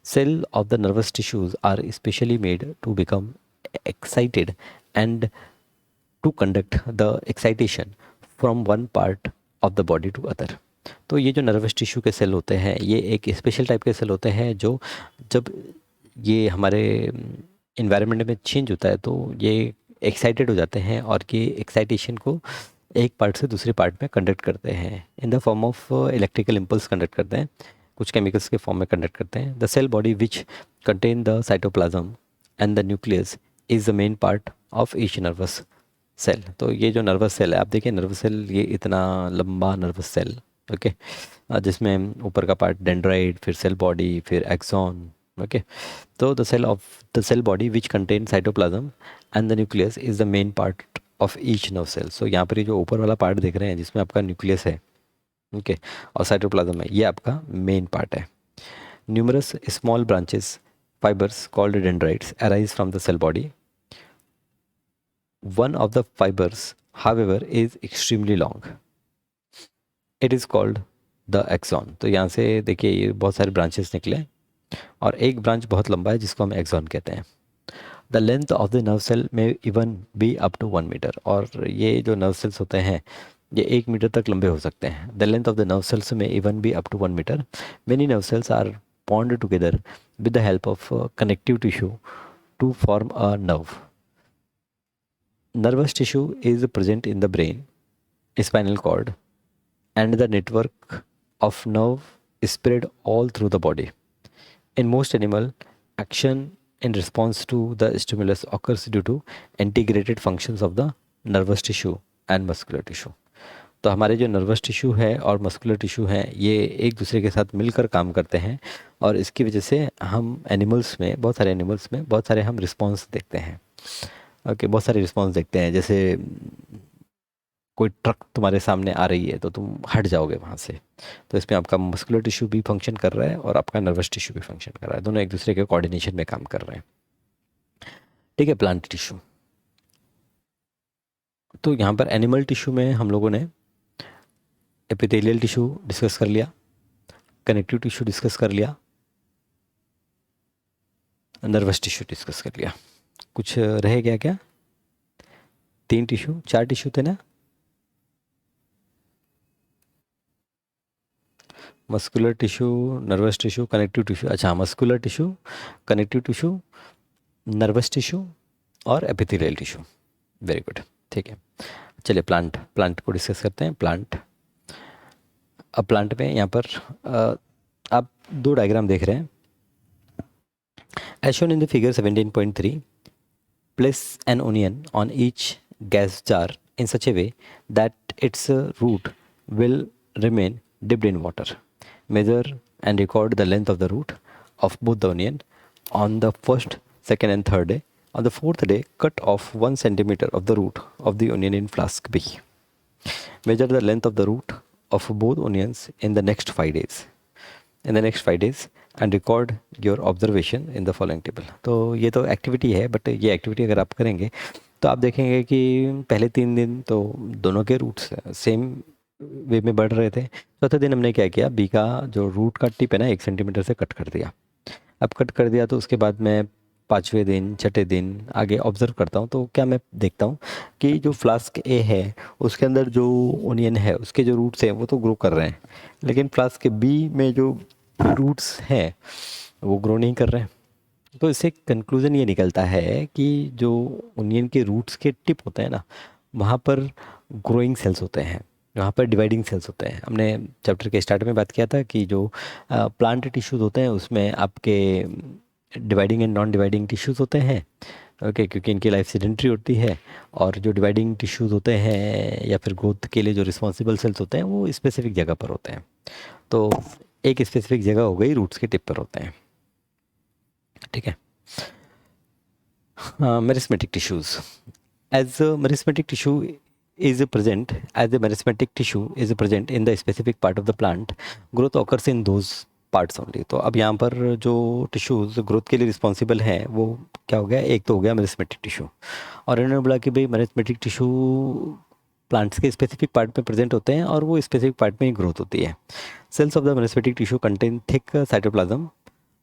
Cell of the nervous tissues are specially made to become excited and to conduct the excitation from one part of the body to other. तो ये जो नर्वस टिश्यू के सेल होते हैं ये एक स्पेशल टाइप के cell होते हैं जो जब ये हमारे इन्वायरमेंट में चेंज होता है तो ये एक्साइटेड हो जाते हैं और ये एक्साइटेशन को एक पार्ट से दूसरे पार्ट में कंडक्ट करते हैं in the form of electrical impulse conduct करते हैं, कुछ केमिकल्स के फॉर्म में कंडक्ट करते हैं। The cell body which contain the cytoplasm and the nucleus is the main part of each nervous cell. तो ये जो नर्वस सेल है, आप देखिए नर्वस सेल ये इतना लंबा नर्वस सेल, ओके, जिसमें ऊपर का पार्ट डेंड्राइट, फिर सेल बॉडी, फिर एक्सॉन, ओके। तो the cell body which contain cytoplasm and the nucleus is the main part of each nerve cell. So यहाँ पर ये जो ऊपर वाला पार्ट देख रहे हैं जिसमें आपका न्यूक्लियस है, ओके, और साइटोप्लाज्म है, ये आपका मेन पार्ट है। Numerous small branches fibers called dendrites arise from the cell body. One of the fibers, however, is extremely long. It is called the axon. तो यहाँ से देखिए ये बहुत सारे ब्रांचेस निकले और एक ब्रांच बहुत लंबा है जिसको हम एक्सॉन कहते हैं. The length of the nerve cell में even be up to 1 metre. और ये जो नर्व सेल्स होते हैं ये 1 मीटर तक लंबे हो सकते हैं. The length of the nerve cells में even be up to 1 metre. Many nerve cells are bonded together with the help of connective tissue to form a nerve. Nervous tissue is present in the brain, spinal cord, and the network of nerve is spread all through the body. In most animal, action in response to the stimulus occurs due to integrated functions of the nervous tissue and muscular tissue. तो हमारे जो nervous tissue है और muscular tissue है ये एक दूसरे के साथ मिलकर काम करते हैं और इसकी वजह से हम एनिमल्स में बहुत सारे हम रिस्पॉन्स देखते हैं. ओके, बहुत सारे रिस्पॉन्स देखते हैं. जैसे कोई ट्रक तुम्हारे सामने आ रही है तो तुम हट जाओगे वहाँ से. तो इसमें आपका मस्कुलर टिश्यू भी फंक्शन कर रहा है और आपका नर्वस टिश्यू भी फंक्शन कर रहा है. दोनों एक दूसरे के कोऑर्डिनेशन में काम कर रहे हैं. ठीक है. Plant tissue. तो यहाँ पर एनिमल टिश्यू में हम लोगों ने एपिथेलियल टिश्यू डिस्कस कर लिया, कनेक्टिव टिश्यू डिस्कस कर लिया, नर्वस टिश्यू डिस्कस कर लिया. कुछ रह गया क्या? 4 टिश्यू थे ना? Muscular tissue, nervous tissue, connective tissue. अच्छा, muscular tissue, connective tissue, nervous tissue और एपिथेलियल टिश्यू. Very good. ठीक है. चलिए प्लांट को डिस्कस करते हैं. प्लांट. अब प्लांट में यहाँ पर आप 2 डायग्राम देख रहे हैं. As shown in the figure 17.3, place an onion on each gas jar in such a way that its root will remain dipped in water. Measure and record the length of the root of both the onion on the first, second and third day. On the fourth day, cut off 1 centimeter of the root of the onion in flask B. Measure the length of the root of both onions in the next 5 days. And record your observation in the following table. तो ये तो activity है, but ये activity अगर आप करेंगे तो आप देखेंगे कि पहले 3 दिन तो दोनों के रूट्स सेम वे में बढ़ रहे थे. चौथे दिन हमने क्या किया, बी का जो रूट का टिप है ना 1 सेंटीमीटर से कट कर दिया. अब कट कर दिया तो उसके बाद मैं 5वें दिन 6ठे दिन आगे ऑब्जर्व करता हूँ. तो क्या मैं देखता हूँ कि जो फ्लास्क ए है उसके अंदर जो ओनियन है उसके जो रूट्स हैं वो तो ग्रो कर रहे हैं, लेकिन फ्लास्क बी में जो रूट्स हैं वो ग्रो नहीं कर रहे हैं. तो इससे कंक्लूज़न ये निकलता है कि जो ओनियन के रूट्स के टिप होते हैं ना वहाँ पर ग्रोइंग सेल्स होते हैं, वहाँ पर डिवाइडिंग सेल्स होते हैं. हमने चैप्टर के स्टार्ट में बात किया था कि जो प्लांट टिश्यूज़ होते हैं उसमें आपके dividing and non dividing tissues होते हैं. ओके, क्योंकि इनकी लाइफ सेडेंट्री होती है और जो डिवाइडिंग टिश्यूज़ होते हैं या फिर ग्रोथ के लिए जो रिस्पॉन्सिबल सेल्स होते हैं वो स्पेसिफिक जगह पर होते हैं. तो एक स्पेसिफिक जगह हो गई, रूट्स के टिप पर होते हैं. ठीक है. Meristematic tissues. As meristematic tissue is present as the meristematic tissue is present in the specific part of the plant, growth occurs in those parts only. तो अब यहाँ पर जो टिश्यूज़ ग्रोथ के लिए रिस्पॉन्सिबल हैं वो क्या हो गया, एक तो हो गया मेरिस्मेटिक टिश्यू. और इन्होंने बोला कि भाई मेरिस्मेटिक टिश्यू प्लांट्स के स्पेसिफिक पार्ट में प्रेजेंट होते हैं और वो स्पेसिफिक पार्ट में ही ग्रोथ होती है. Cells of the meristematic tissue contain thick cytoplasm,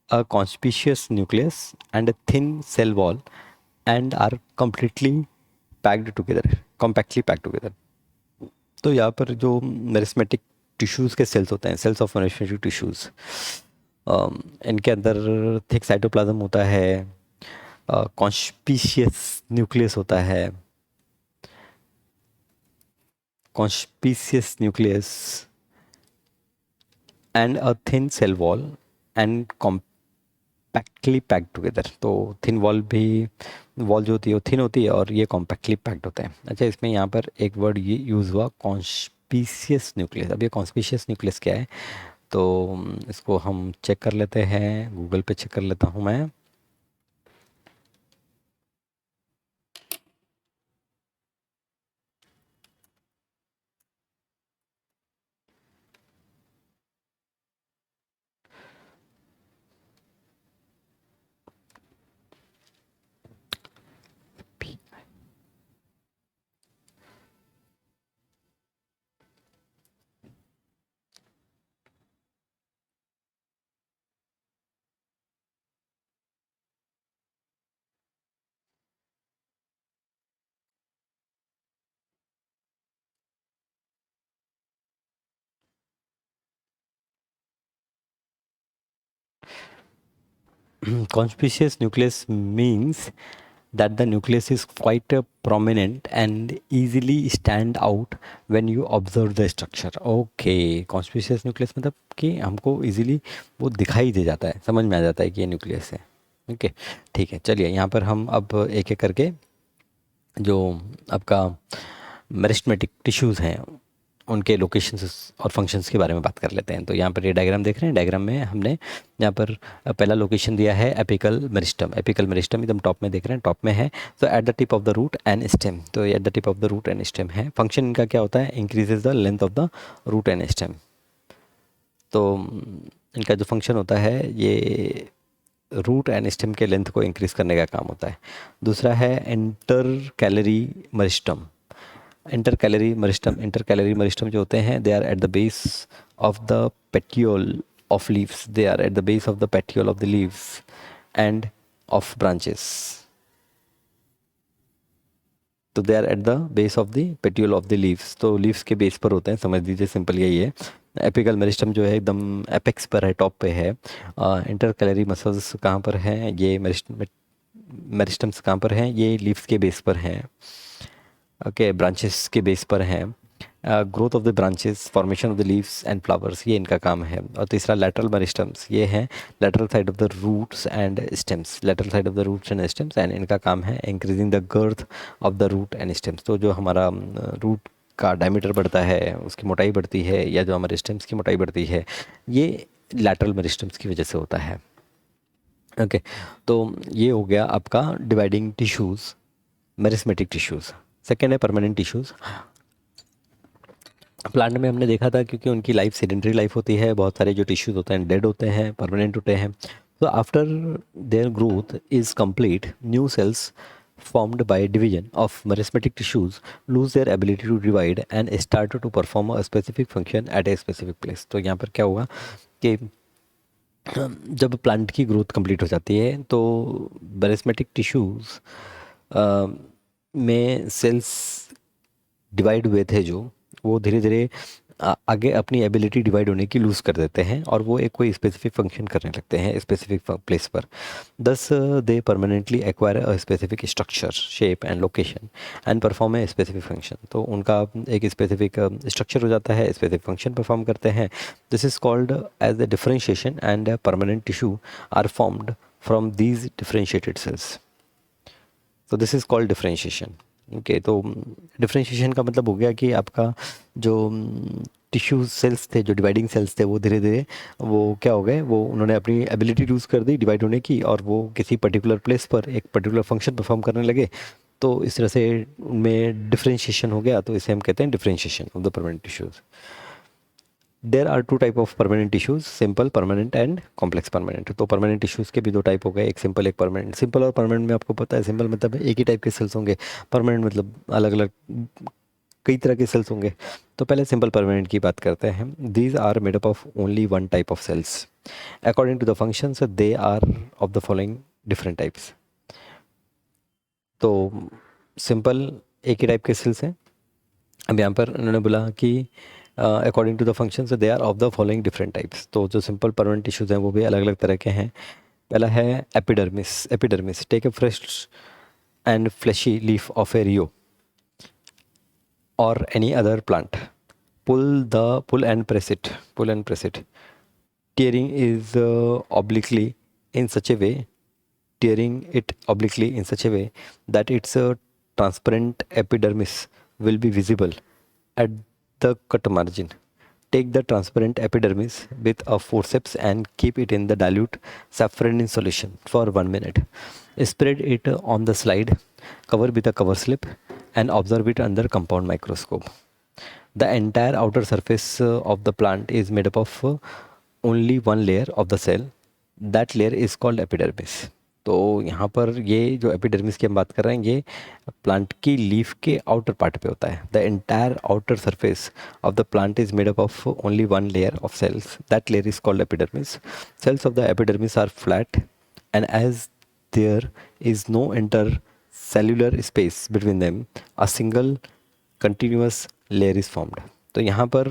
a conspicuous nucleus and a thin cell wall and are completely compactly packed together. तो यहाँ पर जो मेरिस्मेटिक टिश्यूज़ के सेल्स होते हैं, सेल्स ऑफ मेरिस्मेटिक टिश्यूज़, इनके अंदर थिक साइटोप्लाज्म होता है, कॉन्स्पिशियस न्यूक्लियस होता है, conspicuous nucleus and a thin cell wall and compactly packed together. तो थिन वॉल जो होती है वो थिन होती है और ये कॉम्पैक्टली पैक्ड होता है. अच्छा, इसमें यहाँ पर एक वर्ड ये यूज़ हुआ कॉन्स्पिशियस न्यूक्लियस. अब ये कॉन्स्पिशियस न्यूक्लियस क्या है तो इसको हम चेक कर लेते हैं, गूगल पे चेक कर लेता हूँ मैं. conspicuous nucleus means that the nucleus is quite prominent and easily stand out when you observe the structure. Okay, conspicuous nucleus मतलब कि हमको easily वो दिखाई दे जाता है, समझ में आ जाता है कि ये न्यूक्लियस है. ओके, ठीक है. चलिए यहाँ पर हम अब एक एक करके जो आपका मेरिस्टेमेटिक टिश्यूज़ हैं उनके लोकेशंस और फंक्शंस के बारे में बात कर लेते हैं. तो यहाँ पर ये डायग्राम देख रहे हैं. डायग्राम में हमने यहाँ पर पहला लोकेशन दिया है एपिकल मेरिस्टम. एपिकल मेरिस्टम एकदम टॉप में देख रहे हैं, टॉप में है. तो at the tip of the root and stem. तो at the tip of the root and stem है. फंक्शन इनका क्या होता है? Increases the length of the root and stem. तो इनका जो फंक्शन होता है ये रूट एंड स्टेम के लेंथ को इंक्रीज़ करने का काम होता है. दूसरा है inter calorie meristem. Intercalary meristem जो होते हैं they are at the base of the petiole of leaves. They are at the base of the petiole of the leaves and of branches. तो they are at the base of the petiole of the leaves. तो leaves के base पर होते हैं, समझ लीजिए, simple यही है. एपिकल मेरिस्टम जो है एकदम एपेक्स पर है, टॉप पे है. इंटर कैलरी मसल्स कहाँ पर हैं? ये मेरिस्टम्स कहाँ पर हैं? ये लीव्स के बेस पर हैं. ओके, ब्रांचेस के बेस पर हैं. Growth of the branches, formation of the leaves and flowers, ये इनका काम है. और तीसरा लैटरल मेरिस्टम्स, ये हैं lateral side of the roots and stems. Lateral side of the roots and stems, and इनका काम है increasing the girth of the root and stems. तो जो हमारा रूट का डायमीटर बढ़ता है, उसकी मोटाई बढ़ती है, या जो हमारे स्टेम्स की मोटाई बढ़ती है, ये लैटरल मेरिस्टम्स की वजह से होता है. ओके, तो ये हो गया आपका dividing tissues, meristematic tissues. Second है परमानेंट टिश्यूज़. प्लांट में हमने देखा था क्योंकि उनकी लाइफ सेडेंटरी लाइफ होती है, बहुत सारे जो टिश्यूज़ होते हैं डेड होते हैं, परमानेंट होते हैं. तो after their growth is complete, new sales formed by division of meristematic tissues lose their ability to divide and start to perform a specific function at a specific place. तो यहाँ पर क्या होगा कि जब प्लांट की ग्रोथ कंप्लीट हो जाती है तो मेरिस्मेटिक टिश्यूज़ में सेल्स डिवाइड हुए थे जो, वो धीरे धीरे आगे अपनी एबिलिटी डिवाइड होने की लूज़ कर देते हैं और वो एक कोई स्पेसिफिक फंक्शन करने लगते हैं स्पेसिफिक प्लेस पर. Thus they permanently acquire a specific structure, shape and location and perform a specific function. तो उनका एक स्पेसिफिक स्ट्रक्चर हो जाता है, स्पेसिफिक फंक्शन परफॉर्म करते हैं. This is called as the differentiation and permanent tissue are formed from these differentiated cells. तो this is called differentiation. Okay, तो डिफरेंशिएशन का मतलब हो गया कि आपका जो टिश्यू सेल्स थे, जो डिवाइडिंग सेल्स थे, वो धीरे धीरे वो क्या हो गए, वो उन्होंने अपनी एबिलिटी यूज़ कर दी डिवाइड होने की, और वो किसी पर्टिकुलर प्लेस पर एक पर्टिकुलर फंक्शन परफॉर्म करने लगे. तो इस तरह से उनमें डिफरेंशिएशन हो गया. तो इसे हम कहते हैं differentiation of the permanent tissues. There are two type of permanent tissues, simple permanent and complex permanent. तो परमानेंट टिश्यूज़ के भी दो टाइप हो गए, एक सिंपल एक परमानेंट. सिंपल और परमानेंट में आपको पता है, सिंपल मतलब एक ही टाइप के सेल्स होंगे, परमानेंट मतलब अलग अलग कई तरह के सेल्स होंगे. तो पहले सिंपल परमानेंट की बात करते हैं. These are made up of only one type of cells. According to the functions they are of the following different types. तो सिंपल एक ही टाइप के सेल्स हैं. अब यहाँ पर उन्होंने बोला कि according to the functions they are of the following different types. तो जो सिंपल परमानेंट टिश्यूज़ हैं वो भी अलग अलग तरह के हैं. पहला है epidermis. Epidermis, take a fresh and fleshy leaf of a Rhoeo or any other plant. Pull and press it. Pull and press it. Tearing is obliquely in such a way. Tearing it obliquely in such a way that its transparent epidermis will be visible at the cut margin. Take the transparent epidermis with a forceps and keep it in the dilute saffron in solution for 1 minute. Spread it on the slide, cover with a cover slip, and observe it under compound microscope. The entire outer surface of the plant is made up of only one layer of the cell. That layer is called epidermis. तो यहाँ पर ये जो epidermis की हम बात कर रहे हैं ये प्लांट की लीफ के आउटर पार्ट पे होता है. The entire outer surface of the plant is made up of only one layer of cells. That layer is called epidermis. Cells of the epidermis are flat and as there is no cellular space between them, a single continuous layer is formed. तो यहाँ पर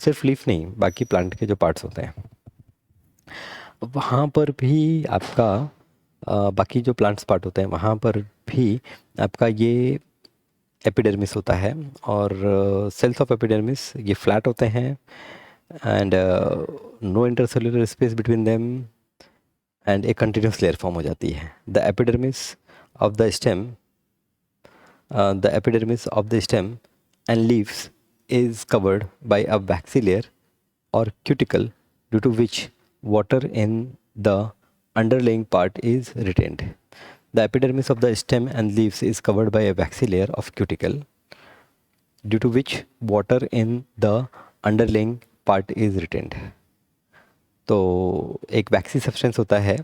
सिर्फ leaf नहीं, बाकी plant के जो parts होते हैं वहाँ पर भी आपका बाकी जो प्लांट्स पार्ट होते हैं वहाँ पर भी आपका ये एपिडर्मिस होता है, और सेल्स ऑफ एपिडर्मिस ये फ्लैट होते हैं, and no intercellular space between them, and एक कंटिन्यूस लेयर फॉर्म हो जाती है। The epidermis of the stem, the epidermis of the stem and leaves is covered by a waxy layer or cuticle, due to which water in the underlying part is retained. The epidermis of the stem and leaves is covered by a waxy layer of cuticle, due to which water in the underlying part is retained. तो एक वैक्सी substance होता है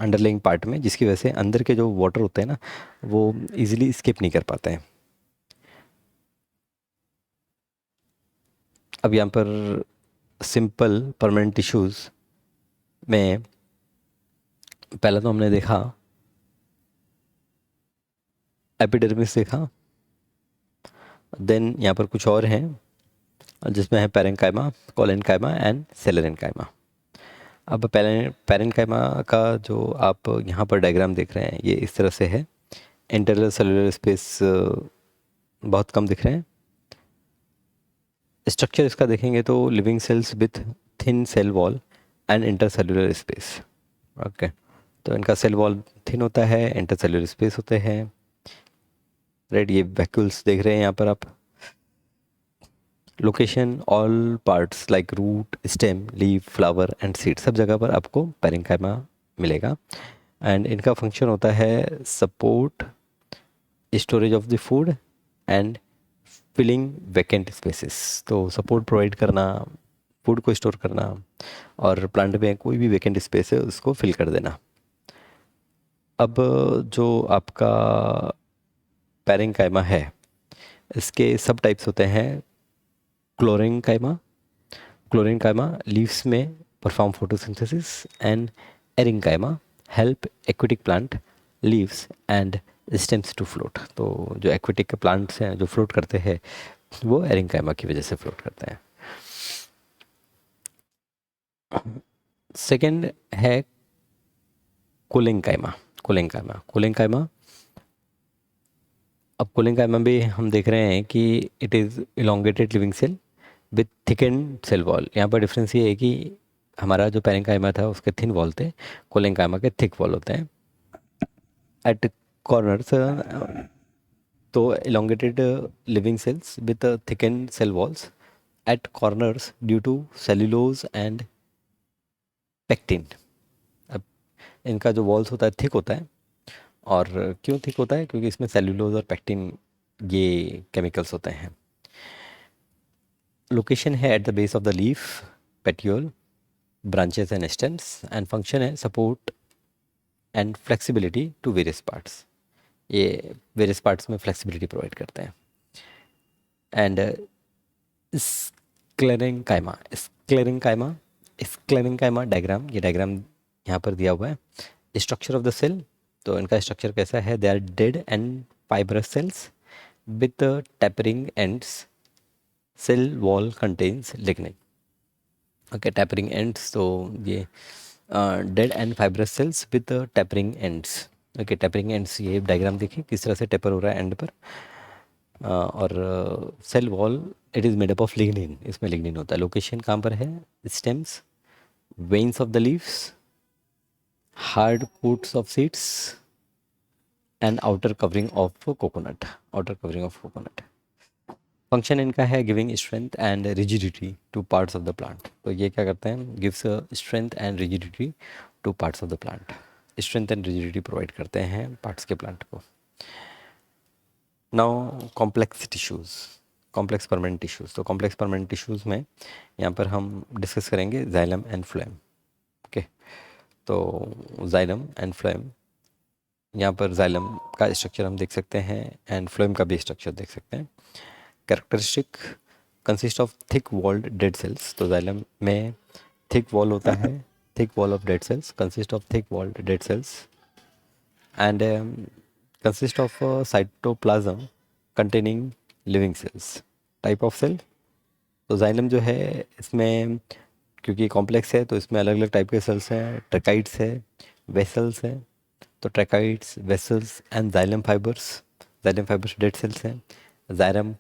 underlying part में, जिसकी वजह से अंदर के जो वाटर होते हैं ना, वो इजीली स्किप नहीं कर पाते हैं। अब यहाँ पर सिंपल परमानेंट टिश्यूज़ में पहले तो हमने देखा एपिडर्मिस देखा, देन यहाँ पर कुछ और हैं जिसमें है पेरेन्काइमा, कोलेनकाइमा एंड सेलेरेन्काइमा। अब पेरेन्काइमा का जो आप यहाँ पर डायग्राम देख रहे हैं ये इस तरह से है। इंटरनल सेलुलर स्पेस बहुत कम दिख रहे हैं। स्ट्रक्चर इसका देखेंगे तो living cells with thin cell wall and intercellular space. Okay, तो इनका सेल वॉल थिन होता है, इंटरसेलुलर स्पेस होते हैं। राइट, ये वैक्यूल्स देख रहे हैं यहाँ पर आप। Location all parts like root, stem, leaf, flower and seed, सब जगह पर आपको पेरेन्काइमा मिलेगा। एंड इनका फंक्शन होता है support storage of the food and filling vacant spaces. तो सपोर्ट प्रोवाइड करना, फूड को स्टोर करना, और प्लांट में कोई भी वैकेंट स्पेस है उसको फिल कर देना। अब जो आपका पेरेन्काइमा है इसके सब टाइप्स होते हैं। क्लोरेन्काइमा, क्लोरेन्काइमा लीव्स में perform photosynthesis, and aerenchyma help aquatic plant leaves and stems to float. तो जो एक्वेटिक के प्लांट्स हैं जो फ्लोट करते हैं वो एरिन्काइमा की वजह से फ्लोट करते हैं। सेकेंड है कोलेन्काइमा। कोलेन्काइमा कोलेन्काइमा अब कोलेन्काइमा में भी हम देख रहे हैं कि it is elongated living cell with thickened cell wall. यहाँ पर डिफरेंस ये है कि हमारा जो पेरेन्काइमा था उसके थिन वॉल थे, कोलेन्काइमा के थिक वॉल होते हैं। एट कॉर्नर्स तो elongated living cells with thickened cell walls at corners due to cellulose and pectin। अब इनका जो वॉल्स होता है थिक होता है, और क्यों थिक होता है? क्योंकि इसमें सेल्यूलोज और पेक्टिन ये केमिकल्स होते हैं। लोकेशन है at the base of the leaf, petiole, branches and stems, and function है support and flexibility to various parts. ये वेरियस पार्ट्स में फ्लेक्सिबिलिटी प्रोवाइड करते हैं। And sclerenchyma, sclerenchyma sclerenchyma diagram, ये डायग्राम यहाँ पर दिया हुआ है। स्ट्रक्चर ऑफ द सेल, तो इनका स्ट्रक्चर कैसा है? They are dead and fibrous cells with tapering ends, cell wall contains lignin. Okay, tapering ends, तो ये dead and fibrous cells with tapering ends. Okay, tapering ends, ये diagram देखिए किस तरह से टेपर हो रहा है एंड पर। और cell wall it is made up of lignin, इसमें लिग्निन होता है। लोकेशन कहाँ पर है? Stems, veins of the leaves, hard coats of seeds, and outer covering of coconut, outer covering of coconut. Function इनका है giving strength and rigidity to parts of the plant. तो ये क्या करते हैं? Gives strength and rigidity to parts of the plant. Strength and rigidity provide करते हैं parts के प्लांट को। Now complex tissues, complex permanent tissues. तो कॉम्प्लेक्स परमानेंट टिश्यूज़ में यहाँ पर हम डिस्कस करेंगे जाइलम एंड फ्लोएम। ओके, तो जाइलम एंड फ्लोएम, यहाँ पर जाइलम का स्ट्रक्चर हम देख सकते हैं एंड फ्लोएम का भी स्ट्रक्चर देख सकते हैं। Characteristic consist of thick walled dead cells. तो जाइलम में थिक वॉल होता है, thick wall of dead cells, consist of thick walled dead cells, and consist of cytoplasm containing living cells। Type of cell, तो xylem जो है इसमें क्योंकि complex है तो इसमें अलग अलग टाइप के सेल्स हैं, ट्रैकाइड्स है, वेसल्स हैं। तो tracheids, vessels and xylem fibres dead cells हैं, जाइलम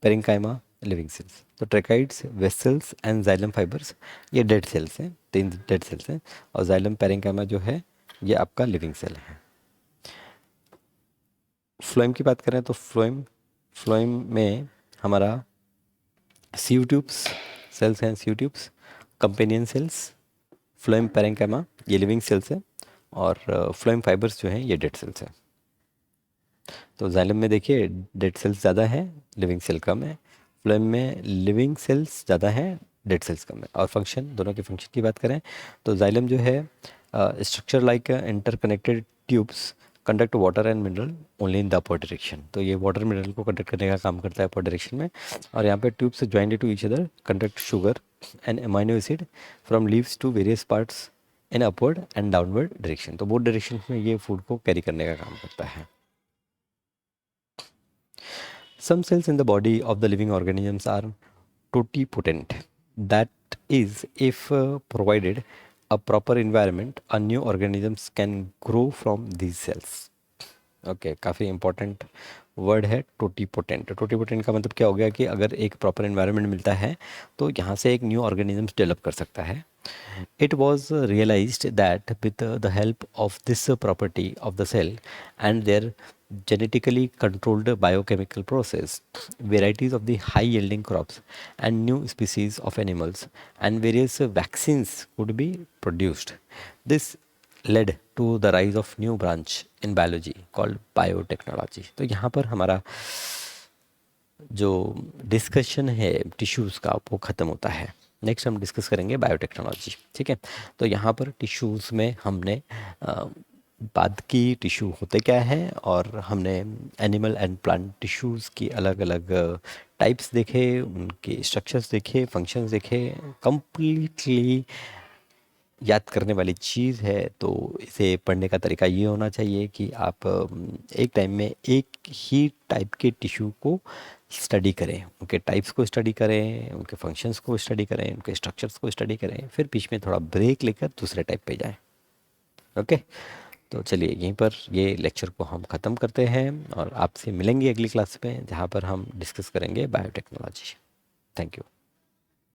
पेरेंकाइमा लिविंग सेल्स। तो tracheids, vessels and xylem fibres ये डेड सेल्स हैं, 3 डेड सेल्स हैं। और जाइलम पेरेंकाइमा जो है ये आपका लिविंग सेल है। फ्लोएम की बात करें तो फ्लोएम में हमारा सीव ट्यूब्स सेल्स हैं, sieve tubes, companion cells, phloem parenchyma ये लिविंग सेल्स हैं, और फ्लोएम फाइबर्स जो हैं ये डेड सेल्स हैं। तो जाइलम में देखिए डेड सेल्स ज़्यादा है, लिविंग सेल कम है। फ्लोएम में लिविंग सेल्स ज़्यादा है, डेड सेल्स कम है। और फंक्शन, दोनों के फंक्शन की बात करें तो जाइलम जो है structure like interconnected tubes conduct water and mineral only in the upper direction. तो ये वाटर मिनरल को कंडक्ट करने का काम करता है अपर डायरेक्शन में। और यहाँ पे tubes joined to each other conduct sugar and amino acid from leaves to various parts in upward and downward direction. तो बोथ डायरेक्शन में ये फूड को कैरी करने का काम करता है। Some cells in the body of the living organisms are totipotent. That is, if provided a proper environment, a new organisms can grow from these cells. Okay काफ़ी important word है totipotent. Totipotent का मतलब क्या हो गया कि अगर एक प्रॉपर एनवायरनमेंट मिलता है तो यहाँ से एक न्यू ऑर्गेनिजम्स डेवलप कर सकता है। It was realised that with the help of this property of the cell and there genetically controlled biochemical process, varieties of the high yielding crops and new species of animals and various vaccines could be produced. This led to the rise of new branch in biology called biotechnology. तो यहाँ पर हमारा जो discussion है tissues का वो ख़त्म होता है। नेक्स्ट हम डिस्कस करेंगे बायोटेक्नोलॉजी। ठीक है, तो यहाँ पर टिश्यूज़ में हमने बात की टिश्यू होते क्या हैं, और हमने एनिमल एंड प्लांट टिश्यूज़ की अलग अलग टाइप्स देखे, उनके स्ट्रक्चर्स देखे, फंक्शंस देखे। कंप्लीटली याद करने वाली चीज़ है। तो इसे पढ़ने का तरीका ये होना चाहिए कि आप एक टाइम में एक ही टाइप के टिश्यू को स्टडी करें, उनके टाइप्स को स्टडी करें, उनके फंक्शंस को स्टडी करें, उनके स्ट्रक्चर्स को स्टडी करें, फिर बीच में थोड़ा ब्रेक लेकर दूसरे टाइप पे जाएं। ओके, तो चलिए यहीं पर ये लेक्चर को हम ख़त्म करते हैं और आपसे मिलेंगे अगली क्लास में, जहाँ पर हम डिस्कस करेंगे बायोटेक्नोलॉजी। Thank you.